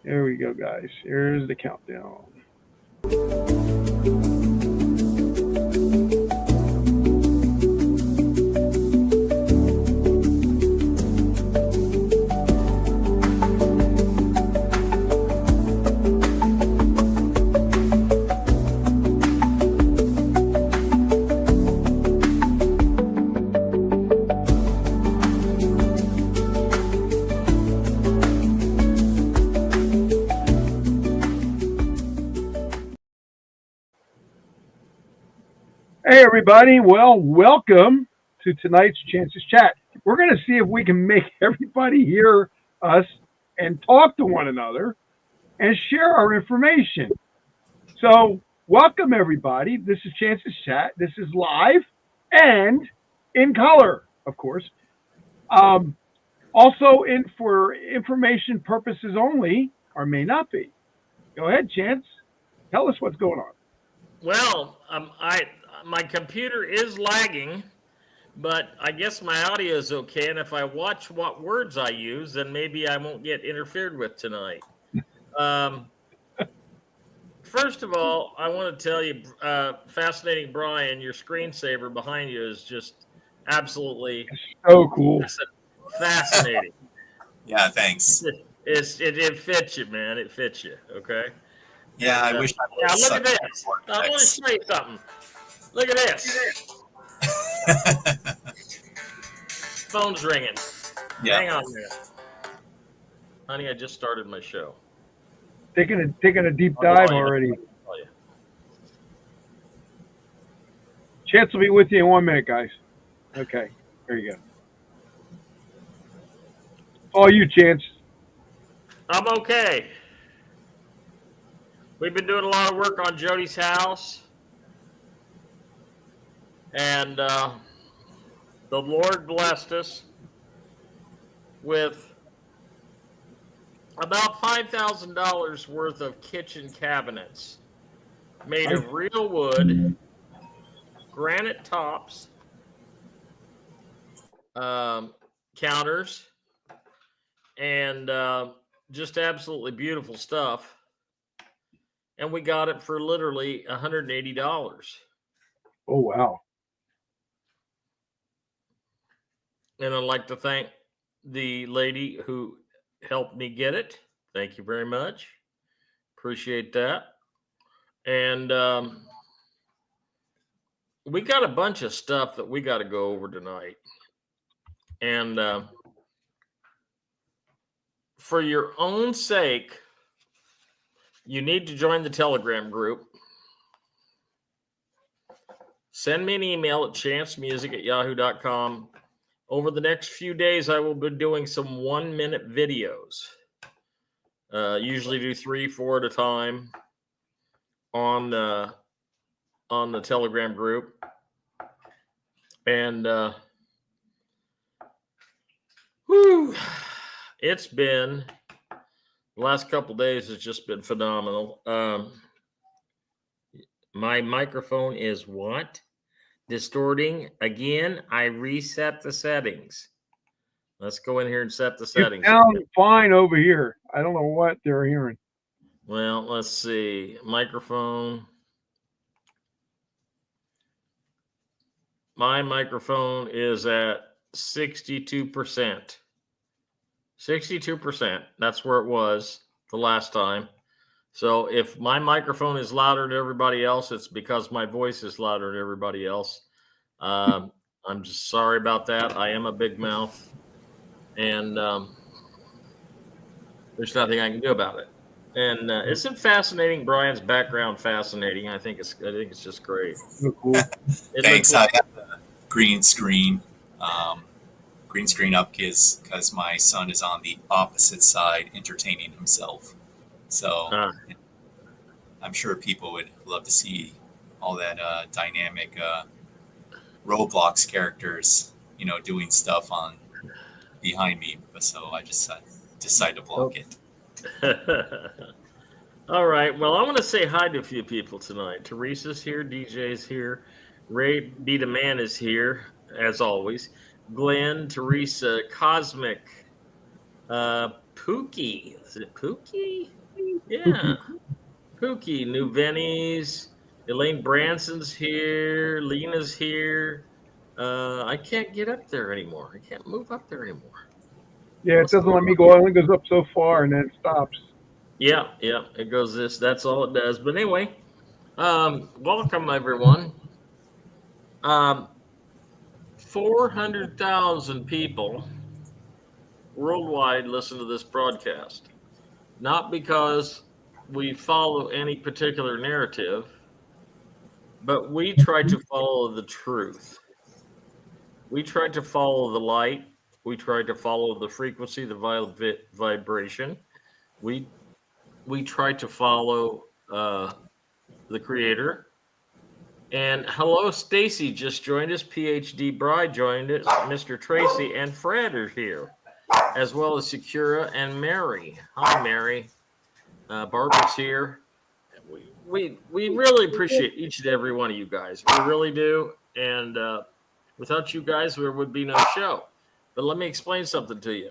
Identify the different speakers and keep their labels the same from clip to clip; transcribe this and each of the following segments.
Speaker 1: There we go, guys. Here's the countdown. Hey, everybody. Well, welcome to tonight's Chances Chat. We're going to see if we can make everybody hear us and talk to one another and share our information. So, welcome, everybody. This is Chances Chat. This is live and in color, of course. Um, also, for information purposes only, or may not be. Go ahead, Chance. Tell us what's going on.
Speaker 2: Well, my computer is lagging, but I guess my audio is okay. And if I watch what words I use, then maybe I won't get interfered with tonight. First of all, I want to tell you, fascinating Brian, your screensaver behind you is just absolutely
Speaker 1: so cool,
Speaker 2: fascinating.
Speaker 3: Yeah, thanks.
Speaker 2: It fits you, man. It fits you. Okay.
Speaker 3: Yeah, I wish I
Speaker 2: would. Yeah, look at this. I want to show you something. Look at this. Phone's ringing. Yeah. Hang on a minute. Honey, I just started my show.
Speaker 1: Taking a deep dive already. Chance will be with you in 1 minute, guys. Okay, there you go. All you, Chance.
Speaker 2: I'm okay. We've been doing a lot of work on Jody's house. And the Lord blessed us with about $5,000 worth of kitchen cabinets made of real wood, granite tops, counters, and just absolutely beautiful stuff. And we got it for literally $180.
Speaker 1: Oh, wow.
Speaker 2: And I'd like to thank the lady who helped me get it. Thank you very much. Appreciate that. And we got a bunch of stuff that we got to go over tonight. And for your own sake, you need to join the Telegram group. Send me an email at chancemusic@yahoo.com. Over the next few days, I will be doing some 1-minute videos. Usually do 3-4 at a time on the Telegram group. And it's been, the last couple of days has just been phenomenal. My microphone is what? Distorting again. I reset the settings. Let's go in here and set the settings.
Speaker 1: You sound fine over here. I don't know what they're hearing.
Speaker 2: Well, let's see. Microphone. My microphone is at 62%. 62%. That's where it was the last time. So if my microphone is louder than everybody else, it's because my voice is louder than everybody else. I'm just sorry about that. I am a big mouth, and there's nothing I can do about it. And isn't fascinating? Brian's background fascinating. I think it's just great.
Speaker 1: So cool.
Speaker 3: Thanks. I have the green screen up because my son is on the opposite side entertaining himself. So I'm sure people would love to see all that dynamic Roblox characters, doing stuff on behind me. So I just decided to block it.
Speaker 2: All right. Well, I want to say hi to a few people tonight. Teresa's here. DJ's here. Ray Be the Man is here, as always. Glenn, Teresa, Cosmic, Pookie. Is it Pookie? Yeah. Pookie. New Venice. Elaine Branson's here. Lena's here. I can't get up there anymore. I can't move up there anymore.
Speaker 1: Yeah, it doesn't let me go. It only goes up so far and then it stops.
Speaker 2: Yeah. It goes this. That's all it does. But anyway, welcome everyone. 400,000 people worldwide listen to this broadcast. Not because we follow any particular narrative, but we try to follow the truth. We try to follow the light. We try to follow the frequency, the vibration. We try to follow the creator. And hello, Stacy just joined us. PhD Bride joined us. Mr. Tracy and Fred are here, as well as Secura and Mary. Hi, Mary. Barbara's here. We really appreciate each and every one of you guys. We really do. And without you guys, there would be no show. But let me explain something to you.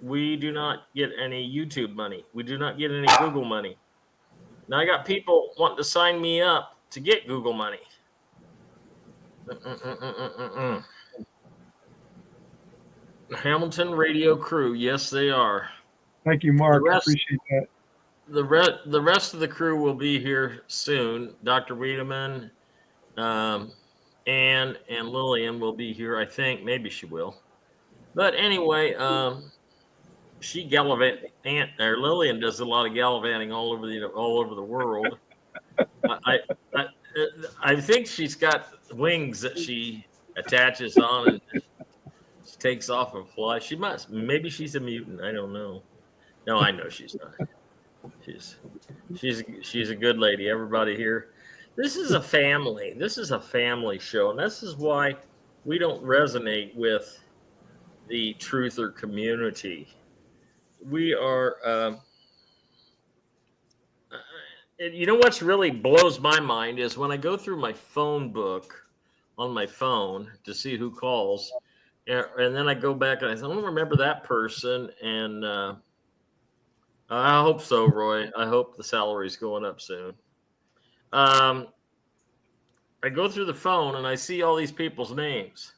Speaker 2: We do not get any YouTube money. We do not get any Google money. Now, I got people wanting to sign me up to get Google money. Hamilton Radio Crew. Yes, they are.
Speaker 1: Thank you, Mark. I appreciate that.
Speaker 2: The rest of the crew will be here soon. Dr. Wiedemann, Anne and Lillian will be here. I think maybe she will. But anyway, Lillian does a lot of gallivanting all over the world. I think she's got wings that she attaches on and takes off and flies. She must. Maybe she's a mutant. I don't know. No, I know she's not. She's a good lady. Everybody here. This is a family. This is a family show, and this is why we don't resonate with the truther community. We are. You know what's really blows my mind is when I go through my phone book on my phone to see who calls, and then I go back and I don't remember that person. And I hope so, Roy. I hope the salary's going up soon. I go through the phone and I see all these people's names.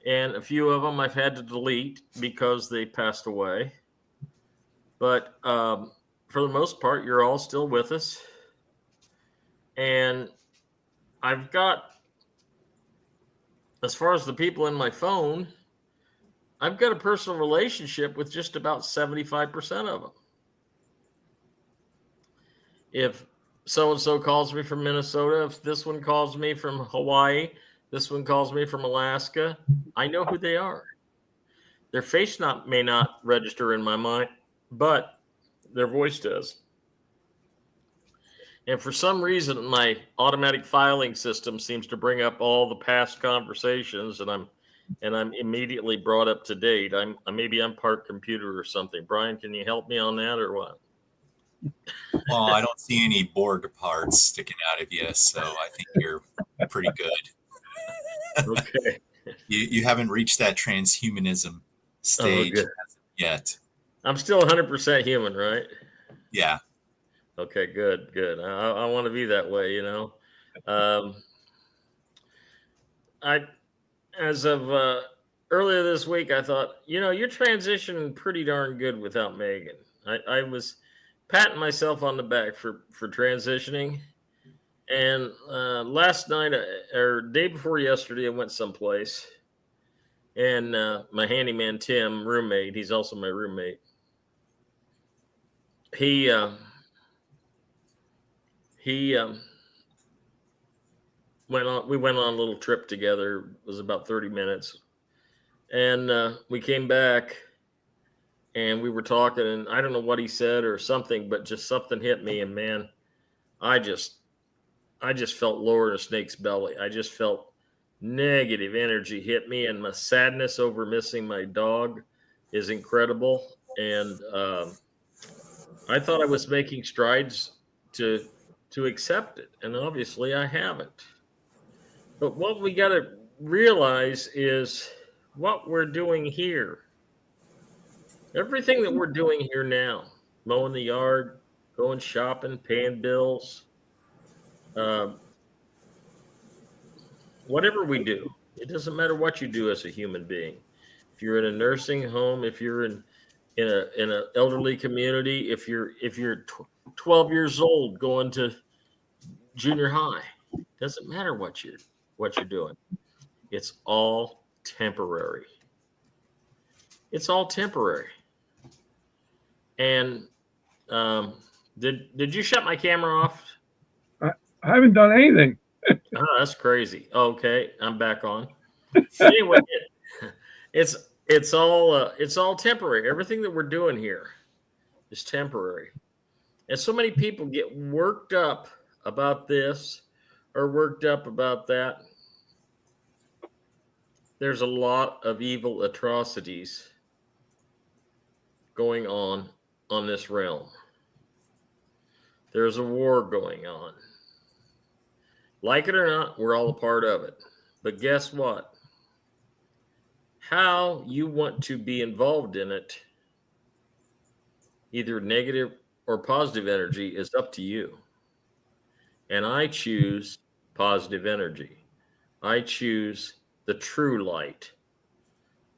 Speaker 2: And a few of them I've had to delete because they passed away. But for the most part, you're all still with us. And I've got, as far as the people in my phone, I've got a personal relationship with just about 75% of them. If so-and-so calls me from Minnesota, if this one calls me from Hawaii, this one calls me from Alaska, I know who they are. Their face may not register in my mind, but their voice does. And for some reason, my automatic filing system seems to bring up all the past conversations, and I'm immediately brought up to date. Maybe I'm part computer or something. Brian, can you help me on that or what?
Speaker 3: Well, I don't see any Borg parts sticking out of you, so I think you're pretty good.
Speaker 2: Okay.
Speaker 3: You haven't reached that transhumanism stage yet.
Speaker 2: I'm still 100% human, right?
Speaker 3: Yeah.
Speaker 2: Okay, good. I want to be that way, you know. As of earlier this week, I thought, you're transitioning pretty darn good without Megan. I was patting myself on the back for transitioning. And last night or day before yesterday, I went someplace. And my handyman, Tim, roommate, he's also my roommate. We went on a little trip together. It was about 30 minutes. And we came back and we were talking, and I don't know what he said or something, but just something hit me. And man, I just felt lower in a snake's belly. I just felt negative energy hit me, and my sadness over missing my dog is incredible. And I thought I was making strides to accept it, and obviously I haven't. But what we got to realize is what we're doing here. Everything that we're doing here now, mowing the yard, going shopping, paying bills, whatever we do, it doesn't matter what you do as a human being. If you're in a nursing home, if you're in an elderly community, if you're 12 years old going to junior high, doesn't matter what you're doing. It's all temporary. It's all temporary. And did you shut my camera off?
Speaker 1: I haven't done anything.
Speaker 2: Oh, that's crazy. Okay, I'm back on. Anyway, it's all temporary. Everything that we're doing here is temporary. And so many people get worked up about this or worked up about that. There's a lot of evil atrocities going on this realm. There's a war going on. Like it or not, we're all a part of it. But guess what? How you want to be involved in it, either negative or positive energy, is up to you. And I choose positive energy. I choose the true light,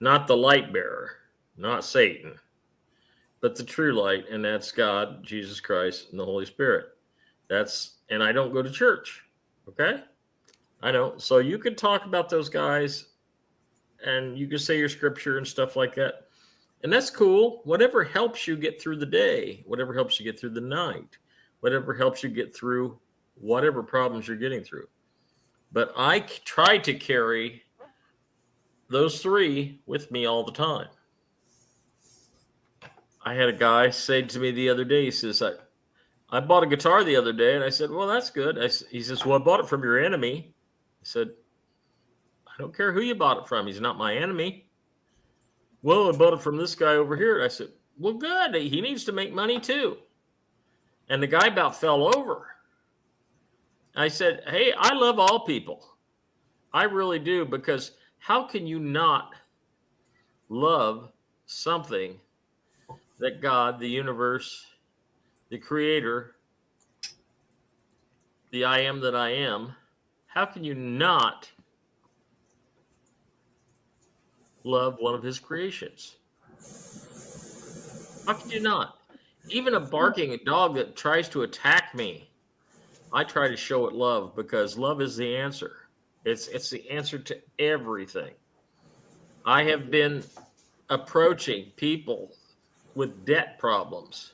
Speaker 2: not the light bearer, not Satan, but the true light, and that's God, Jesus Christ, and the Holy Spirit. And I don't go to church, okay? I don't. So you could talk about those guys, and you can say your scripture and stuff like that. And that's cool. Whatever helps you get through the day, whatever helps you get through the night, whatever helps you get through whatever problems you're getting through. But I try to carry those three with me all the time. I had a guy say to me the other day, he says, I bought a guitar the other day, and I said, well, that's good. He says, well, I bought it from your enemy. I said, I don't care who you bought it from. He's not my enemy. Well, I bought it from this guy over here. I said, well, good. He needs to make money too. And the guy about fell over. I said, hey, I love all people. I really do, because how can you not love something that God, the universe, the creator, the I am that I am, how can you not love one of his creations? How can you not? Even a barking dog that tries to attack me, I try to show it love, because love is the answer. It's the answer to everything. I have been approaching people with debt problems.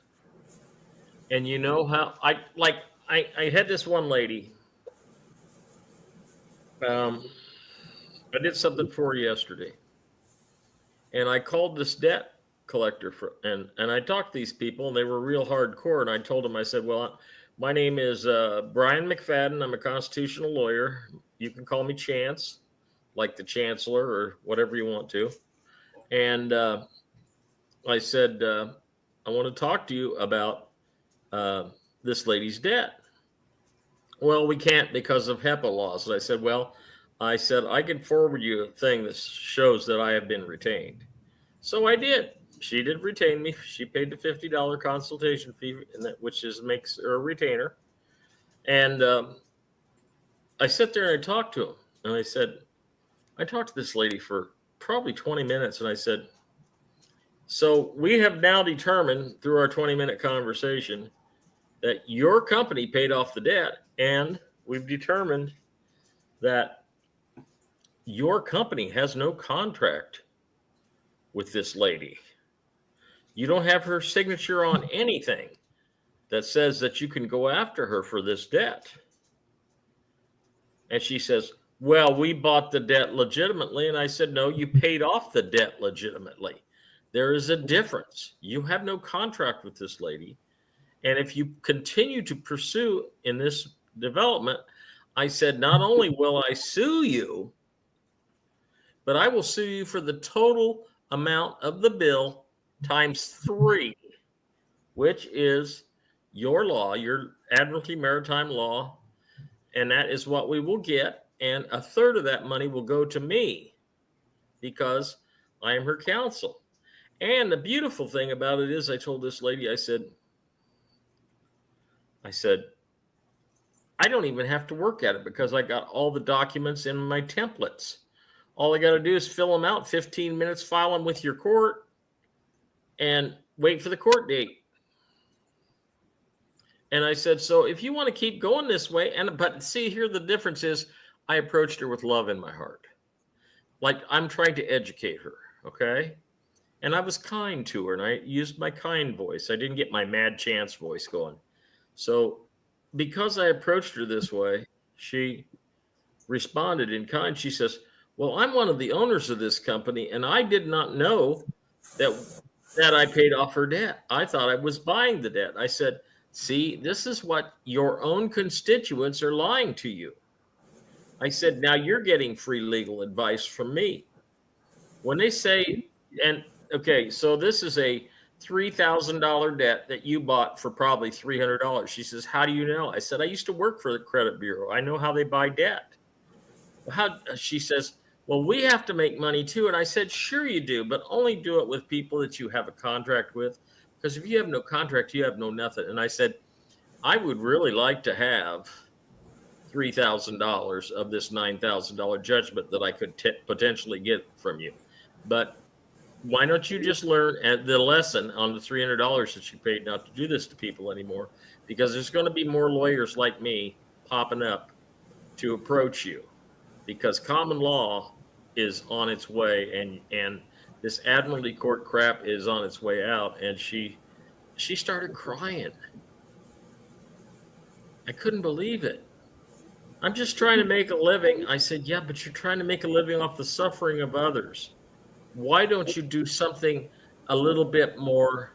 Speaker 2: And you know how I had this one lady. I did something for her yesterday. And I called this debt collector and I talked to these people, and they were real hardcore. And I told them, I said, well, my name is Brian McFadden. I'm a constitutional lawyer. You can call me Chance, like the chancellor or whatever you want to. And I said, I want to talk to you about this lady's debt. Well, we can't because of HEPA laws. And I said, I can forward you a thing that shows that I have been retained. So I did. She did retain me. She paid the $50 consultation fee, which makes her a retainer. And I sit there and I talked to him. And I talked to this lady for probably 20 minutes. And I said, so we have now determined through our 20-minute conversation that your company paid off the debt. And we've determined that your company has no contract with this lady. You don't have her signature on anything that says that you can go after her for this debt. And she says, well, we bought the debt legitimately. And I said, no, you paid off the debt legitimately. There is a difference. You have no contract with this lady. And if you continue to pursue in this development, I said, not only will I sue you, but I will sue you for the total amount of the bill times 3, which is your law, your admiralty maritime law. And that is what we will get. And a third of that money will go to me because I am her counsel. And the beautiful thing about it is I told this lady, I said, I don't even have to work at it because I got all the documents in my templates. All I got to do is fill them out, 15 minutes, file them with your court, and wait for the court date. And I said, so if you want to keep going this way, but see, here the difference is I approached her with love in my heart. Like I'm trying to educate her, okay? And I was kind to her, and I used my kind voice. I didn't get my mad chance voice going. So because I approached her this way, she responded in kind. She says, well, I'm one of the owners of this company, and I did not know that I paid off her debt. I thought I was buying the debt. I said, see, this is what your own constituents are lying to you. I said, now you're getting free legal advice from me. When they say, and okay, so this is a $3,000 debt that you bought for probably $300. She says, how do you know? I said, I used to work for the credit bureau. I know how they buy debt. She says, well, we have to make money too. And I said, sure you do, but only do it with people that you have a contract with. Because if you have no contract, you have no nothing. And I said, I would really like to have $3,000 of this $9,000 judgment that I could potentially get from you. But why don't you just learn the lesson on the $300 that you paid not to do this to people anymore? Because there's going to be more lawyers like me popping up to approach you, because common law is on its way, and this admiralty court crap is on its way out. And she started crying. I couldn't believe it. I'm just trying to make a living. I said, yeah, but you're trying to make a living off the suffering of others. Why don't you do something a little bit more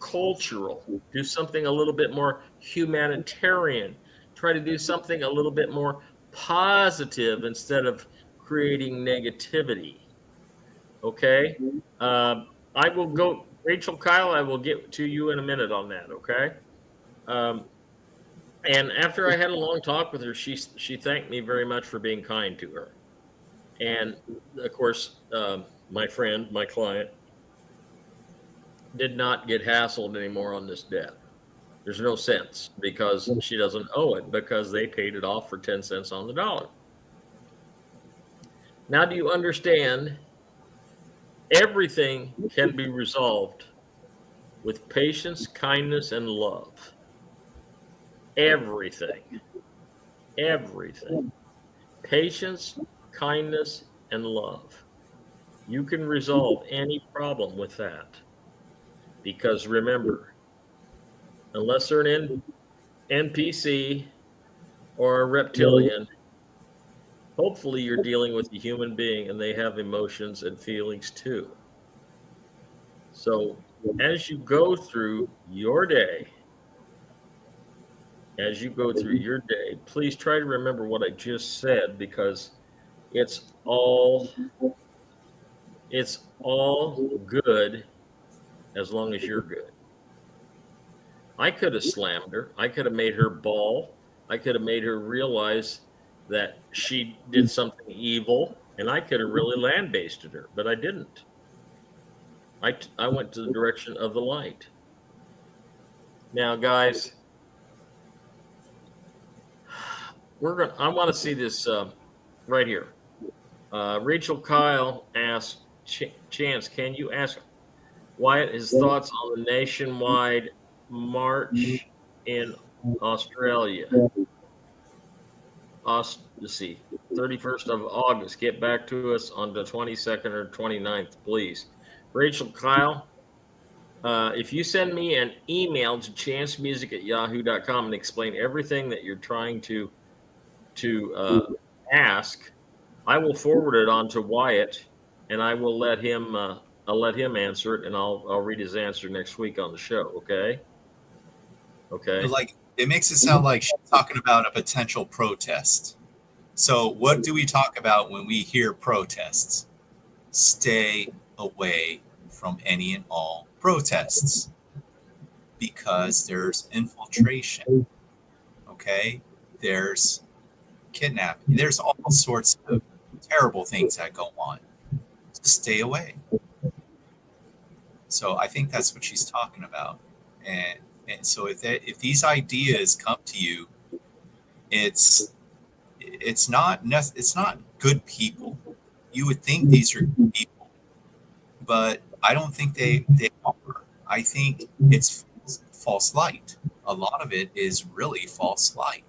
Speaker 2: cultural? Do something a little bit more humanitarian. Try to do something a little bit more positive instead of creating negativity. Okay? I will go, Rachel Kyle, I will get to you in a minute on that, okay? And after I had a long talk with her, she thanked me very much for being kind to her. And of course, my friend, my client, did not get hassled anymore on this debt. There's no sense, because she doesn't owe it, because they paid it off for 10 cents on the dollar. Now, do you understand? Everything can be resolved with patience, kindness, and love. Everything. Patience, kindness, and love. You can resolve any problem with that. Because remember, unless they're an NPC or a reptilian, hopefully you're dealing with a human being and they have emotions and feelings too. So as you go through your day, please try to remember what I just said, because it's all good as long as you're good. I could have slammed her. I could have made her bawl. I could have made her realize that she did something evil, and I could have really land-basted her, but I didn't. I went to the direction of the light. Now, guys, I want to see this right here. Rachel Kyle asks, Chance, can you ask Wyatt his thoughts on the nationwide march in Australia? Let's see, 31st of August. Get back to us on the 22nd or 29th, please. Rachel Kyle, if you send me an email to chancemusic@yahoo.com and explain everything that you're trying to ask, I will forward it on to Wyatt, and I will let him answer it, and I'll read his answer next week on the show. Okay.
Speaker 3: Like, it makes it sound like she's talking about a potential protest. So what do we talk about when we hear protests? Stay away from any and all protests, because there's infiltration. Okay, there's kidnapping. There's all sorts of terrible things that go on. Stay away. So I think that's what she's talking about. And so if these ideas come to you, it's not good people. You would think these are good people, but I don't think they are. I think it's false light. A lot of it is really false light.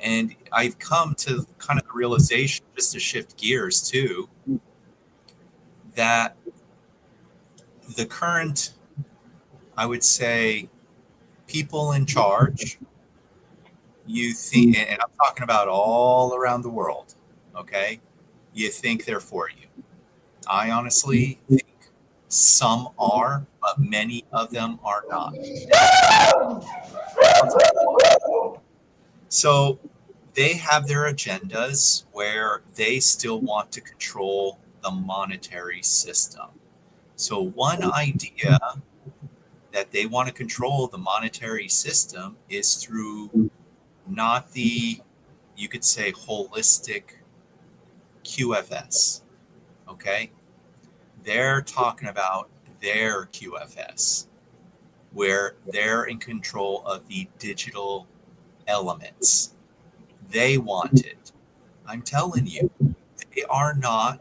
Speaker 3: And I've come to kind of the realization, just to shift gears too, that the current, I would say, people in charge, you think, and I'm talking about all around the world, okay? You think they're for you. I honestly think some are, but many of them are not. So they have their agendas where they still want to control the monetary system. So one idea that they want to control the monetary system is through not the, you could say, holistic QFS. Okay. They're talking about their QFS, where they're in control of the digital elements. They want it. I'm telling you, they are not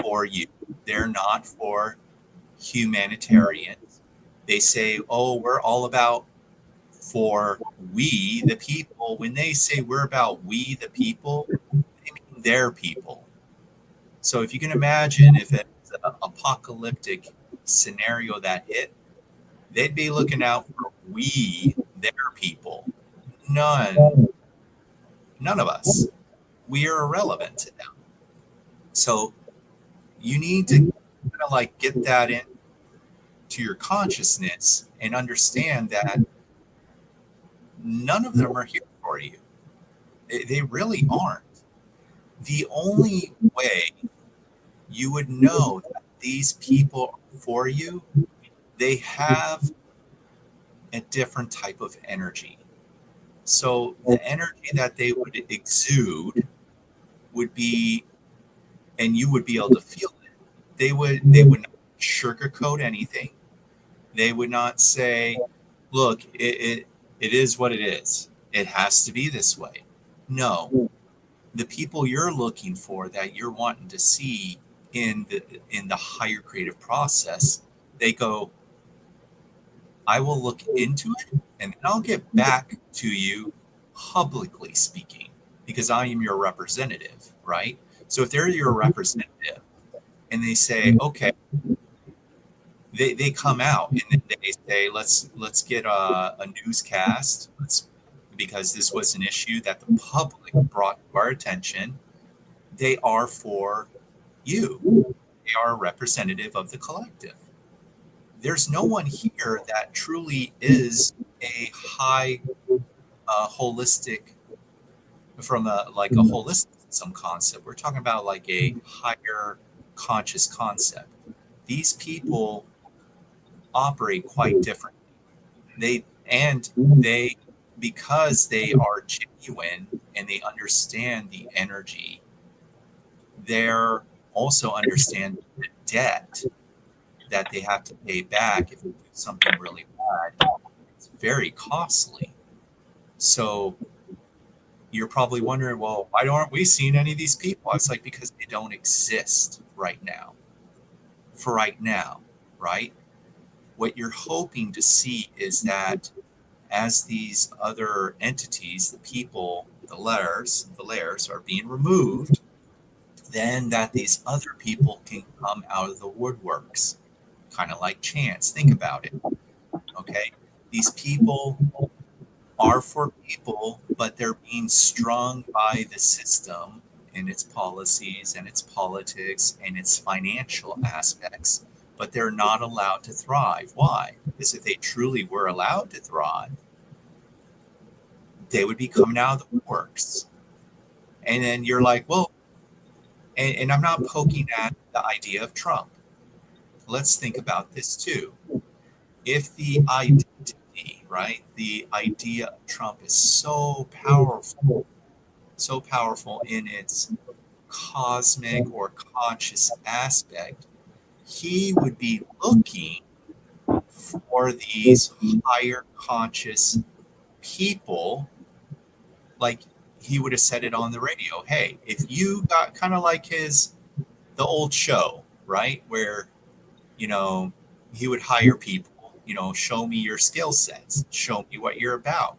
Speaker 3: for you. They're not for humanitarians. They say, oh, we're all about for we, the people. When they say we're about we, the people, they mean their people. So if you can imagine if it's an apocalyptic scenario that hit, they'd be looking out for we, their people. None of us. We are irrelevant to them. So you need to kind of like get that into your consciousness and understand that none of them are here for you. They really aren't. The only way you would know that these people are for you, they have a different type of energy. So the energy that they would exude would be, and you would be able to feel it. They would not sugarcoat anything. They would not say, look, it is what it is. It has to be this way. No. The people you're looking for, that you're wanting to see in the higher creative process, they go, I will look into it and then I'll get back to you publicly speaking, because I am your representative, right? So if they're your representative and they say, okay, they come out and they say, let's get a newscast, because this was an issue that the public brought to our attention. They are for you. They are a representative of the collective. There's no one here that truly is a high holistic, from a holisticism concept. We're talking about like a higher conscious concept. These people operate quite differently. They because they are genuine and they understand the energy, they're also understand the debt that they have to pay back if they do something really bad. It's very costly. So you're probably wondering, well, why aren't we seeing any of these people? It's like, because they don't exist right now. For right now, right? What you're hoping to see is that as these other entities, the people, the layers are being removed, then that these other people can come out of the woodworks, kind of like chance. Think about it. Okay. These people are for people, but they're being strung by the system and its policies and its politics and its financial aspects, but they're not allowed to thrive. Why? Because if they truly were allowed to thrive, they would be coming out of the works. And then you're like, well, and I'm not poking at the idea of Trump. Let's think about this too. If the identity, right, the idea of Trump is so powerful in its cosmic or conscious aspect, he would be looking for these higher conscious people. Like, he would have said it on the radio. Hey, if you got kind of like the old show, right? Where, he would hire people, show me your skill sets, show me what you're about.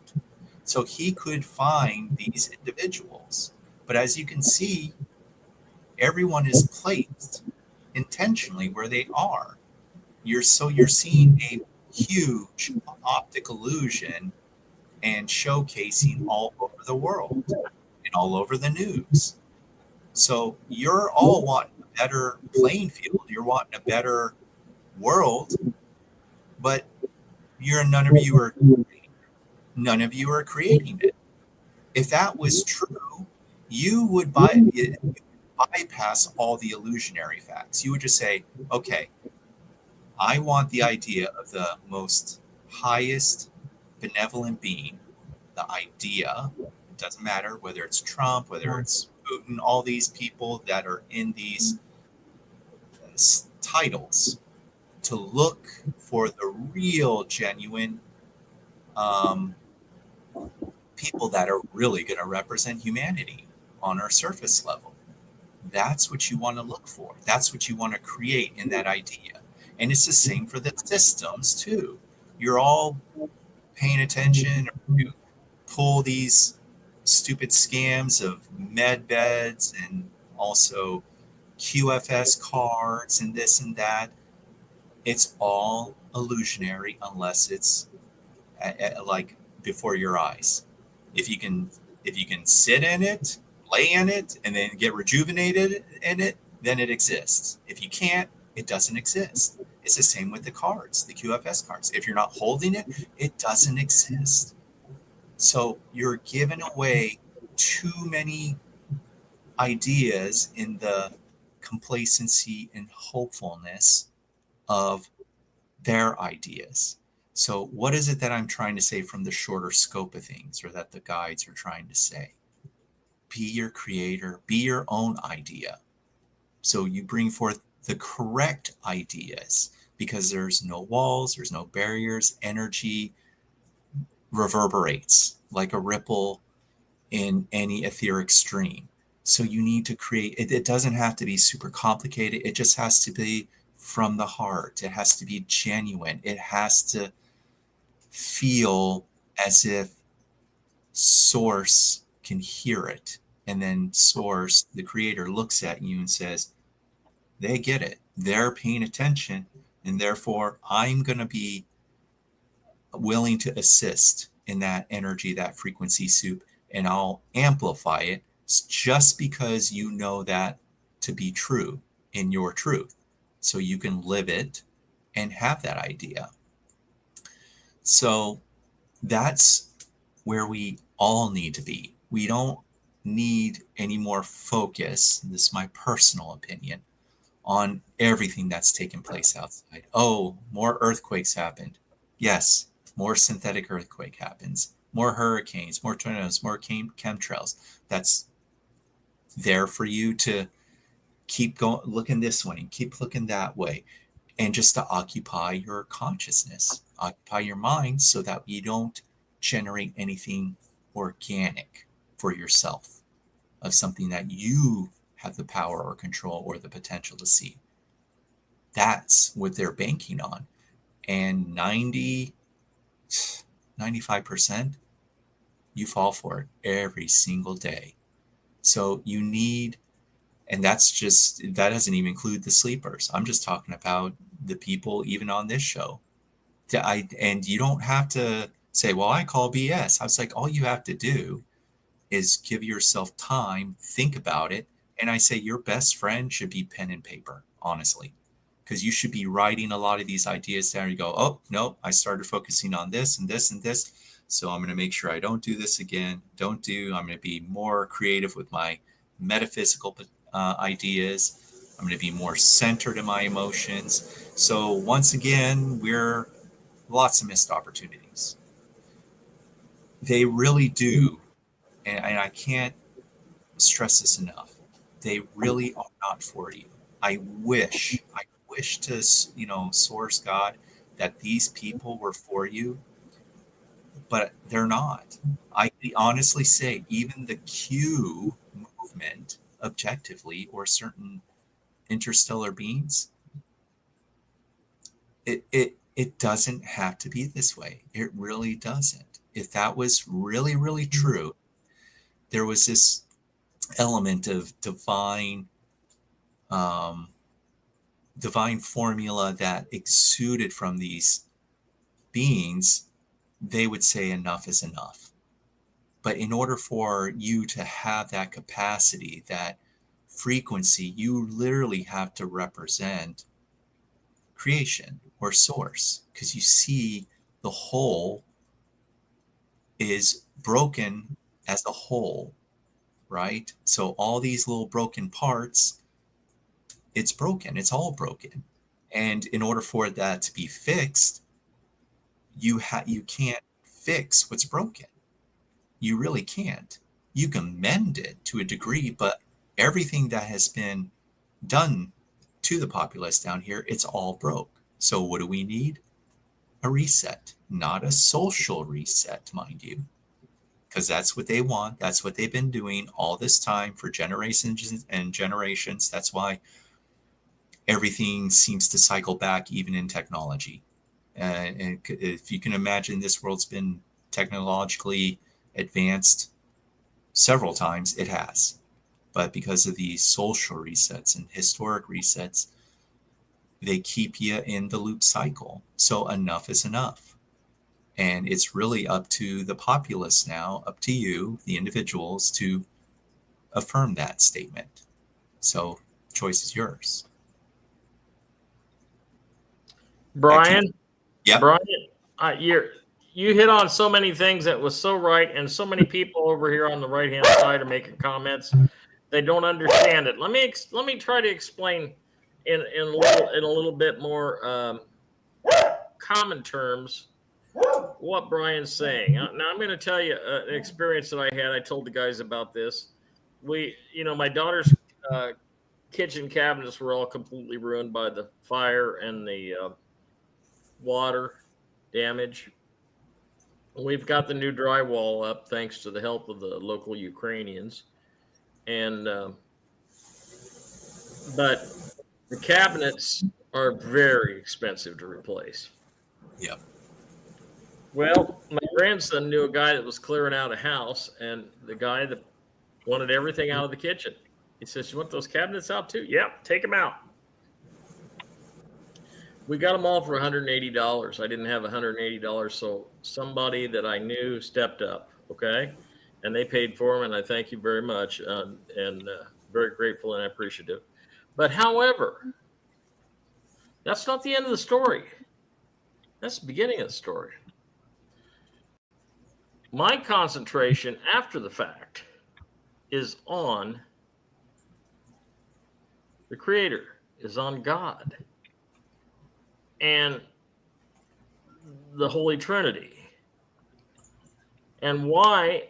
Speaker 3: So he could find these individuals. But as you can see, everyone is placed intentionally where they are. You're seeing a huge optic illusion and showcasing all over the world and all over the news. So you're all wanting a better playing field. You're wanting a better world, but none of you are creating it. If that was true, you would bypass all the illusionary facts. You would just say, okay, I want the idea of the most highest benevolent being, the idea. It doesn't matter whether it's Trump, whether it's Putin, all these people that are in these titles, to look for the real, genuine people that are really going to represent humanity on our surface level. That's what you want to look for. That's what you want to create in that idea. And it's the same for the systems too. You're all paying attention, or you pull these stupid scams of med beds and also QFS cards and this and that. It's all illusionary unless it's like before your eyes. If you can sit in it, lay in it, and then get rejuvenated in it, then it exists. If you can't, it doesn't exist. It's the same with the cards, the QFS cards. If you're not holding it, it doesn't exist. So you're giving away too many ideas in the complacency and hopefulness of their ideas. So what is it that I'm trying to say from the shorter scope of things, or that the guides are trying to say? Be your creator, be your own idea. So you bring forth the correct ideas, because there's no walls, there's no barriers. Energy reverberates like a ripple in any etheric stream. So you need to create it. It doesn't have to be super complicated. It just has to be from the heart. It has to be genuine. It has to feel as if source can hear it. And then source, the creator, looks at you and says, they get it. They're paying attention. And therefore, I'm going to be willing to assist in that energy, that frequency soup, and I'll amplify it just because you know that to be true in your truth. So you can live it and have that idea. So that's where we all need to be. We don't need any more focus, this is my personal opinion, on everything that's taken place outside. Oh, more earthquakes happened. Yes, more synthetic earthquake happens. More hurricanes, more tornadoes, more chemtrails. That's there for you to keep going, looking this way and keep looking that way. And just to occupy your consciousness, occupy your mind, so that you don't generate anything organic for yourself of something that you have the power or control or the potential to see. That's what they're banking on. And 95%, you fall for it every single day. So you need, and that doesn't even include the sleepers. I'm just talking about the people even on this show. And you don't have to say, well, I call BS. I was like, all you have to do is give yourself time, think about it. And I say your best friend should be pen and paper, honestly, because you should be writing a lot of these ideas down. You go, oh, no, I started focusing on this and this and this. So I'm going to make sure I don't do this again. I'm going to be more creative with my metaphysical ideas. I'm going to be more centered in my emotions. So once again, we're lots of missed opportunities. They really do. And I can't stress this enough. They really are not for you. I wish wish to, source God, that these people were for you, but they're not. I can honestly say, even the Q movement, objectively, or certain interstellar beings, it doesn't have to be this way. It really doesn't. If that was really, really true, there was this element of divine formula that exuded from these beings. They would say enough is enough. But in order for you to have that capacity, that frequency, you literally have to represent creation or source, because you see the whole is broken as a whole, right? So all these little broken parts, it's broken. It's all broken. And in order for that to be fixed, you can't fix what's broken. You really can't. You can mend it to a degree, but everything that has been done to the populace down here, it's all broke. So what do we need? A reset, not a social reset, mind you, because that's what they want. That's what they've been doing all this time for generations and generations. That's why everything seems to cycle back, even in technology. And if you can imagine, this world's been technologically advanced several times. It has. But because of these social resets and historic resets, they keep you in the loop cycle. So enough is enough. And it's really up to the populace now, up to you, the individuals, to affirm that statement. So choice is yours.
Speaker 2: Brian,
Speaker 3: yeah.
Speaker 2: Brian, you hit on so many things that was so right, and so many people over here on the right-hand side are making comments. They don't understand it. Let me try to explain in a little bit more common terms what Brian's saying. Now I'm going to tell you an experience that I had. I told the guys about this. My daughter's kitchen cabinets were all completely ruined by the fire and the water damage. We've got the new drywall up thanks to the help of the local Ukrainians, and but the cabinets are very expensive to replace.
Speaker 3: Yeah.
Speaker 2: Well, my grandson knew a guy that was clearing out a house, and the guy that wanted everything out of the kitchen. He says, "You want those cabinets out too?" "Yep, take them out." We got them all for $180. I didn't have $180, so somebody that I knew stepped up, okay? And they paid for them, and I thank you very much, and very grateful and appreciative. But however, that's not the end of the story. That's the beginning of the story. My concentration after the fact is on the Creator, is on God, and the Holy Trinity. And why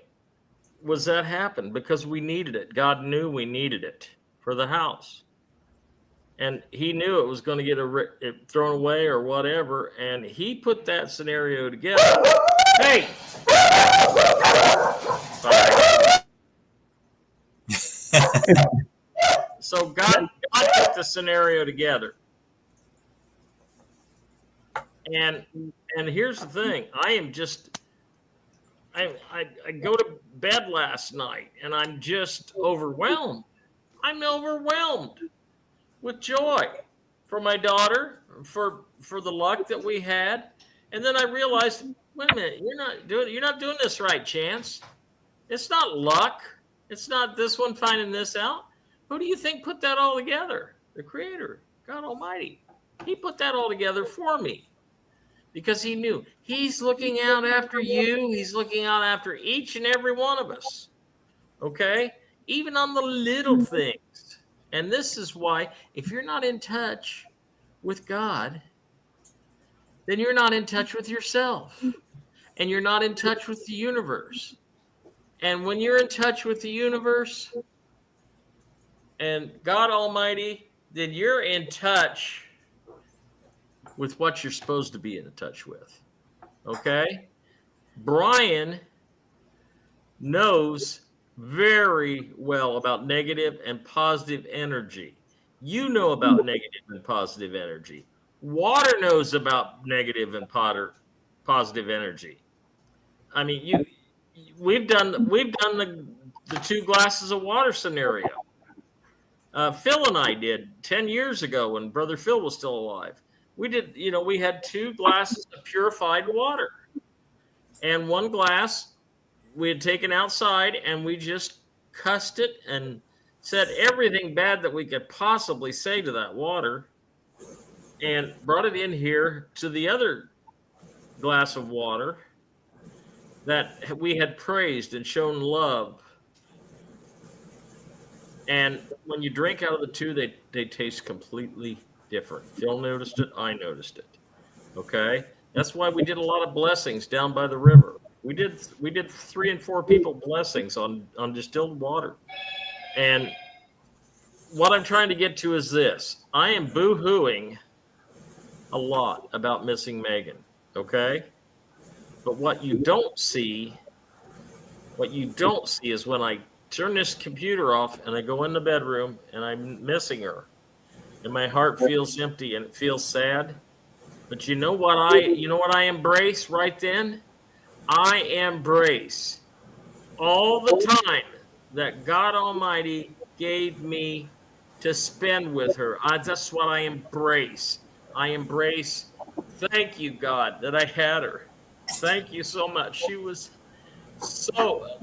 Speaker 2: was that happen? Because we needed it. God knew we needed it for the house. And he knew it was going to get thrown away or whatever. And he put that scenario together. Hey! So God put the scenario together. And here's the thing. I go to bed last night and I'm just overwhelmed. I'm overwhelmed with joy for my daughter, for the luck that we had. And then I realized, wait a minute, you're not doing this right, Chance. It's not luck. It's not this one finding this out. Who do you think put that all together? The Creator, God Almighty. He put that all together for me. Because he knew he's looking out after you. He's looking out after each and every one of us. Okay? Even on the little things. And this is why, if you're not in touch with God, then you're not in touch with yourself. And you're not in touch with the universe. And when you're in touch with the universe and God Almighty, then you're in touch with what you're supposed to be in touch with. Okay? Brian knows very well about negative and positive energy. You know about negative and positive energy. Water knows about negative and positive energy. I mean, we've done the 2 glasses of water scenario. Phil and I did 10 years ago when Brother Phil was still alive. We did, we had 2 glasses of purified water, and 1 glass we had taken outside, and we just cussed it and said everything bad that we could possibly say to that water, and brought it in here to the other glass of water that we had praised and shown love. And when you drink out of the 2, they taste completely different. Phil noticed it. I noticed it. Okay. That's why we did a lot of blessings down by the river. We did 3 and 4 people blessings on distilled water. And what I'm trying to get to is this. I am boo-hooing a lot about missing Megan. Okay. But what you don't see is when I turn this computer off and I go in the bedroom and I'm missing her, and my heart feels empty and it feels sad. But you know what I embrace right then? I embrace all the time that God Almighty gave me to spend with her. That's what I embrace. I embrace, thank you, God, that I had her. Thank you so much. She was so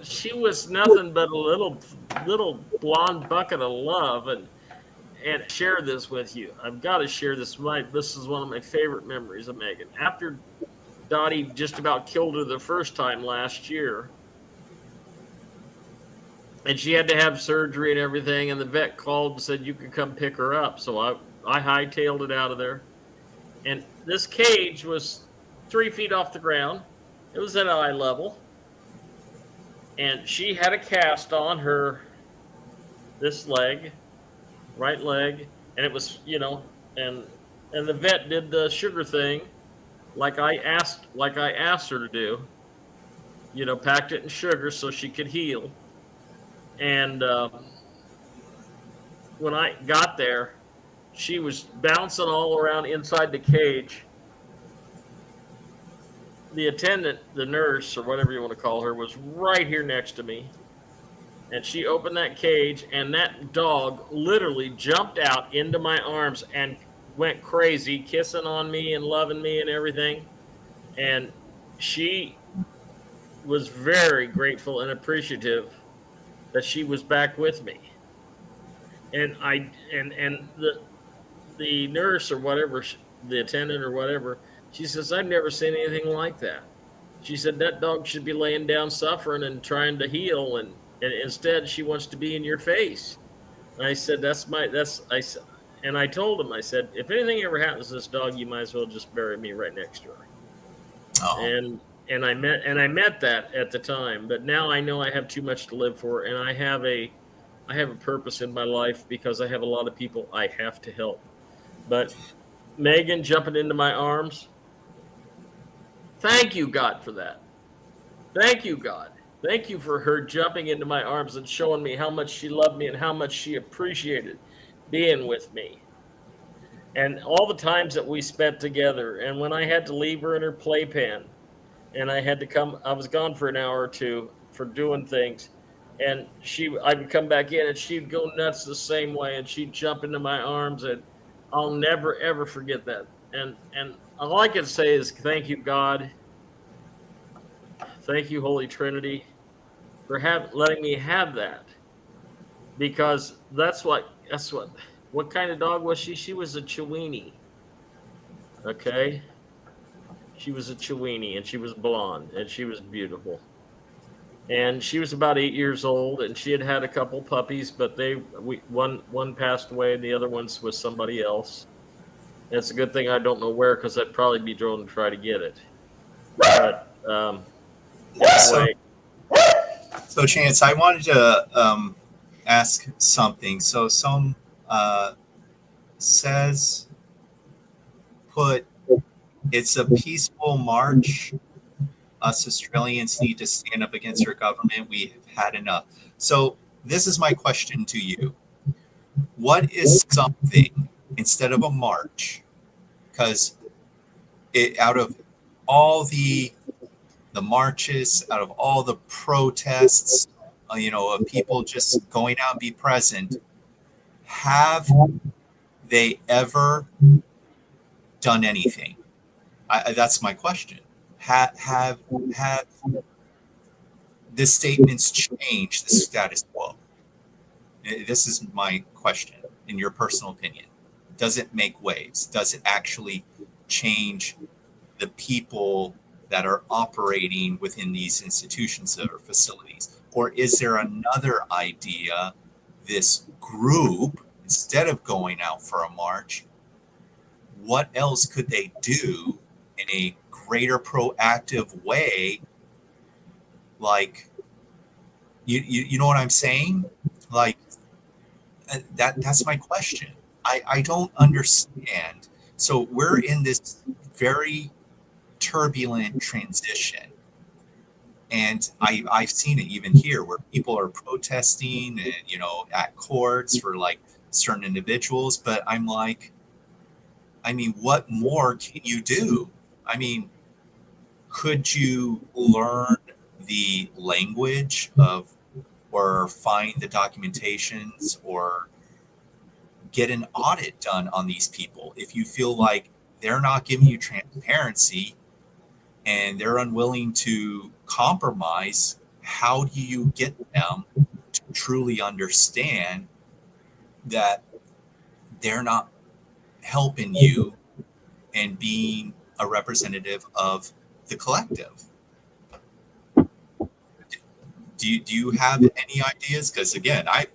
Speaker 2: she was nothing but a little blonde bucket of love, and share this with you. I've got to share this. This is one of my favorite memories of Megan. After Dottie just about killed her the first time last year, and she had to have surgery and everything, and the vet called and said, you can come pick her up. So I hightailed it out of there. And this cage was 3 feet off the ground. It was at eye level. And she had a cast on this leg, right leg. And it was, and the vet did the sugar thing like I asked her to do. Packed it in sugar so she could heal. And when I got there, she was bouncing all around inside the cage. The attendant, the nurse, or whatever you want to call her, was right here next to me. And she opened that cage, and that dog literally jumped out into my arms and went crazy, kissing on me and loving me and everything. And she was very grateful and appreciative that she was back with me. And the nurse or whatever, the attendant or whatever, she says, I've never seen anything like that. She said, that dog should be laying down suffering and trying to heal, and instead she wants to be in your face. And I said, and I told him, I said, if anything ever happens to this dog, you might as well just bury me right next to her. Oh. And I meant that at the time, but now I know I have too much to live for, and I have a purpose in my life because I have a lot of people I have to help. But Megan jumping into my arms, thank you, God, for that. Thank you, God. Thank you for her jumping into my arms and showing me how much she loved me and how much she appreciated being with me. And all the times that we spent together, and when I had to leave her in her playpen, and I was gone for an hour or two for doing things, and I would come back in and she'd go nuts the same way, and she'd jump into my arms, and I'll never, ever forget that. And all I can say is thank you, God. Thank you, Holy Trinity, for letting me have that. Because what kind of dog was she? She was a Chiweenie. Okay? She was a Chiweenie, and she was blonde, and she was beautiful. And she was about 8 years old, and she had a couple puppies, but one passed away, and the other one was somebody else. And it's a good thing I don't know where, because I'd probably be drawn to try to get it. But anyway.
Speaker 3: So Chance, I wanted to ask something. So some says put, it's a peaceful march. Us Australians need to stand up against our government. We have had enough. So this is my question to you. What is something, instead of a march, because out of all the marches, out of all the protests, of people just going out and be present, have they ever done anything? That's my question. Have the statements changed the status quo? This is my question. In your personal opinion, does it make waves? Does it actually change the people that are operating within these institutions or facilities? Or is there another idea, this group, instead of going out for a march, what else could they do in a greater proactive way? Like, you know what I'm saying? Like, that's my question. I don't understand. So we're in this very turbulent transition. And I've seen it even here where people are protesting and, at courts for like certain individuals. But I'm like, I mean, what more can you do? I mean, could you learn the language of, or find the documentations, or get an audit done on these people if you feel like they're not giving you transparency and they're unwilling to compromise? How do you get them to truly understand that they're not helping you and being a representative of the collective? Do you have any ideas? Because again, I've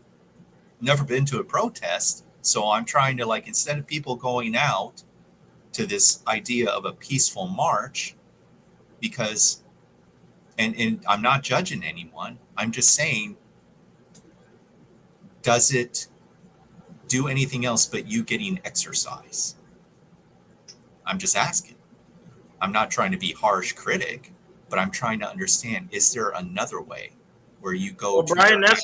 Speaker 3: never been to a protest, so I'm trying to, like, instead of people going out to this idea of a peaceful march, because and I'm not judging anyone, I'm just saying, does it do anything else but you getting exercise? I'm just asking. I'm not trying to be harsh critic, but I'm trying to understand, is there another way where you go?
Speaker 2: Well, Brian, that's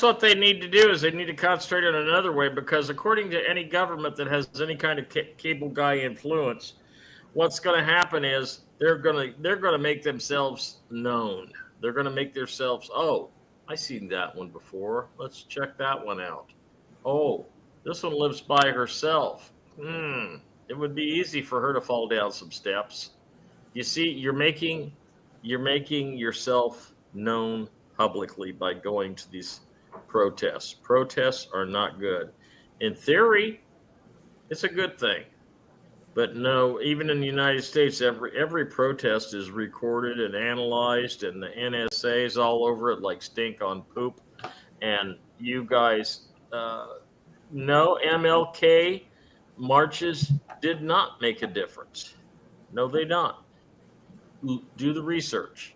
Speaker 2: what they need to do, is they need to concentrate on another way, because according to any government that has any kind of cable guy influence, what's going to happen is they're going to make themselves known. They're going to make themselves, oh, I seen that one before. Let's check that one out. Oh, this one lives by herself. It would be easy for her to fall down some steps. You see, you're making yourself known publicly by going to these protests. Protests are not good. In theory, it's a good thing. But no, even in the United States, every protest is recorded and analyzed, and the NSA is all over it like stink on poop. And you guys, no, MLK marches did not make a difference. No, they don't. Do the research.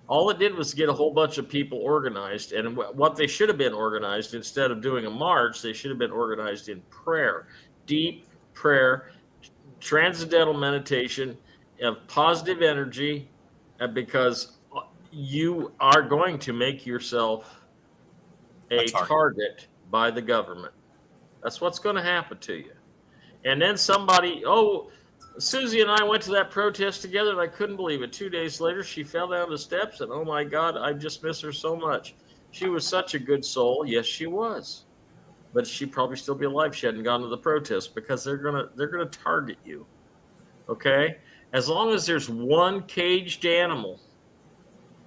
Speaker 2: All it did was get a whole bunch of people organized, and what they should have been organized, instead of doing a march, they should have been organized in prayer, deep prayer, transcendental meditation, of positive energy, because you are going to make yourself a target by the government. That's what's going to happen to you. And then somebody, Susie and I went to that protest together, and I couldn't believe it. 2 days later, she fell down the steps, and oh my God, I just miss her so much. She was such a good soul. Yes, she was. But she'd probably still be alive if she hadn't gone to the protest, because they're gonna target you. Okay? As long as there's one caged animal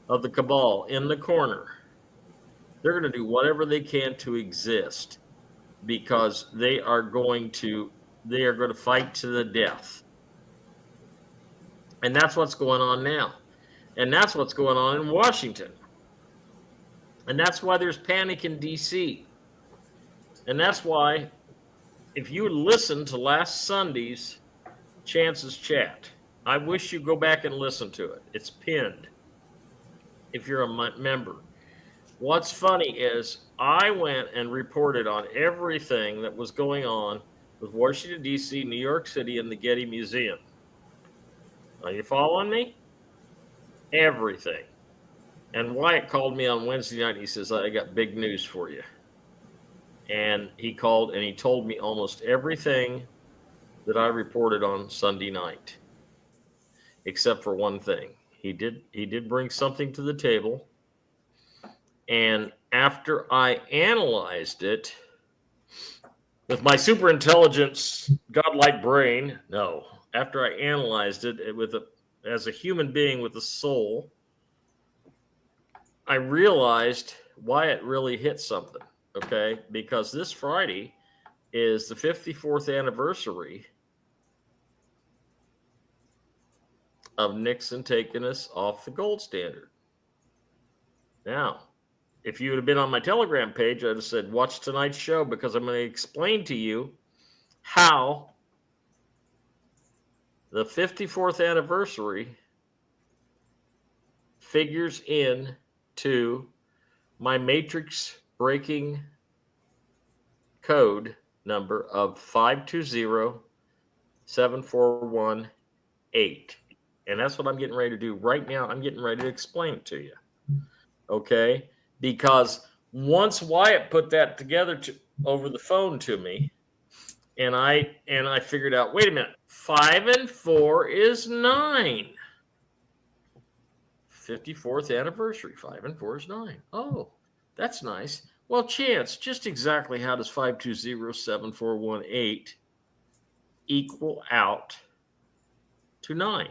Speaker 2: of the cabal in the corner, they're gonna do whatever they can to exist, because they are going to fight to the death. And that's what's going on now. And that's what's going on in Washington. And that's why there's panic in D.C. And that's why, if you listen to last Sunday's Chance's Chat, I wish you go back and listen to it. It's pinned if you're a member. What's funny is I went and reported on everything that was going on with Washington, D.C., New York City, and the Getty Museum. Are you following me? Everything. And Wyatt called me on Wednesday night. And he says, I got big news for you. And he called and he told me almost everything that I reported on Sunday night, except for one thing. He did bring something to the table. And after I analyzed it with my super intelligence, godlike brain, no, after I analyzed it as a human being with a soul, I realized why it really hit something. Okay, because this Friday is the 54th anniversary of Nixon taking us off the gold standard. Now, if you would have been on my Telegram page, I'd have said, watch tonight's show, because I'm going to explain to you how the 54th anniversary figures in to my matrix breaking code number of 520-741-8. And that's what I'm getting ready to do right now. I'm getting ready to explain it to you. Okay? Because once Wyatt put that together over the phone to me, and I figured out, wait a minute, 5 and 4 is 9. 54th anniversary, 5 and 4 is 9. Oh, that's nice. Well, Chance, just exactly how does 520-7418 equal out to 9?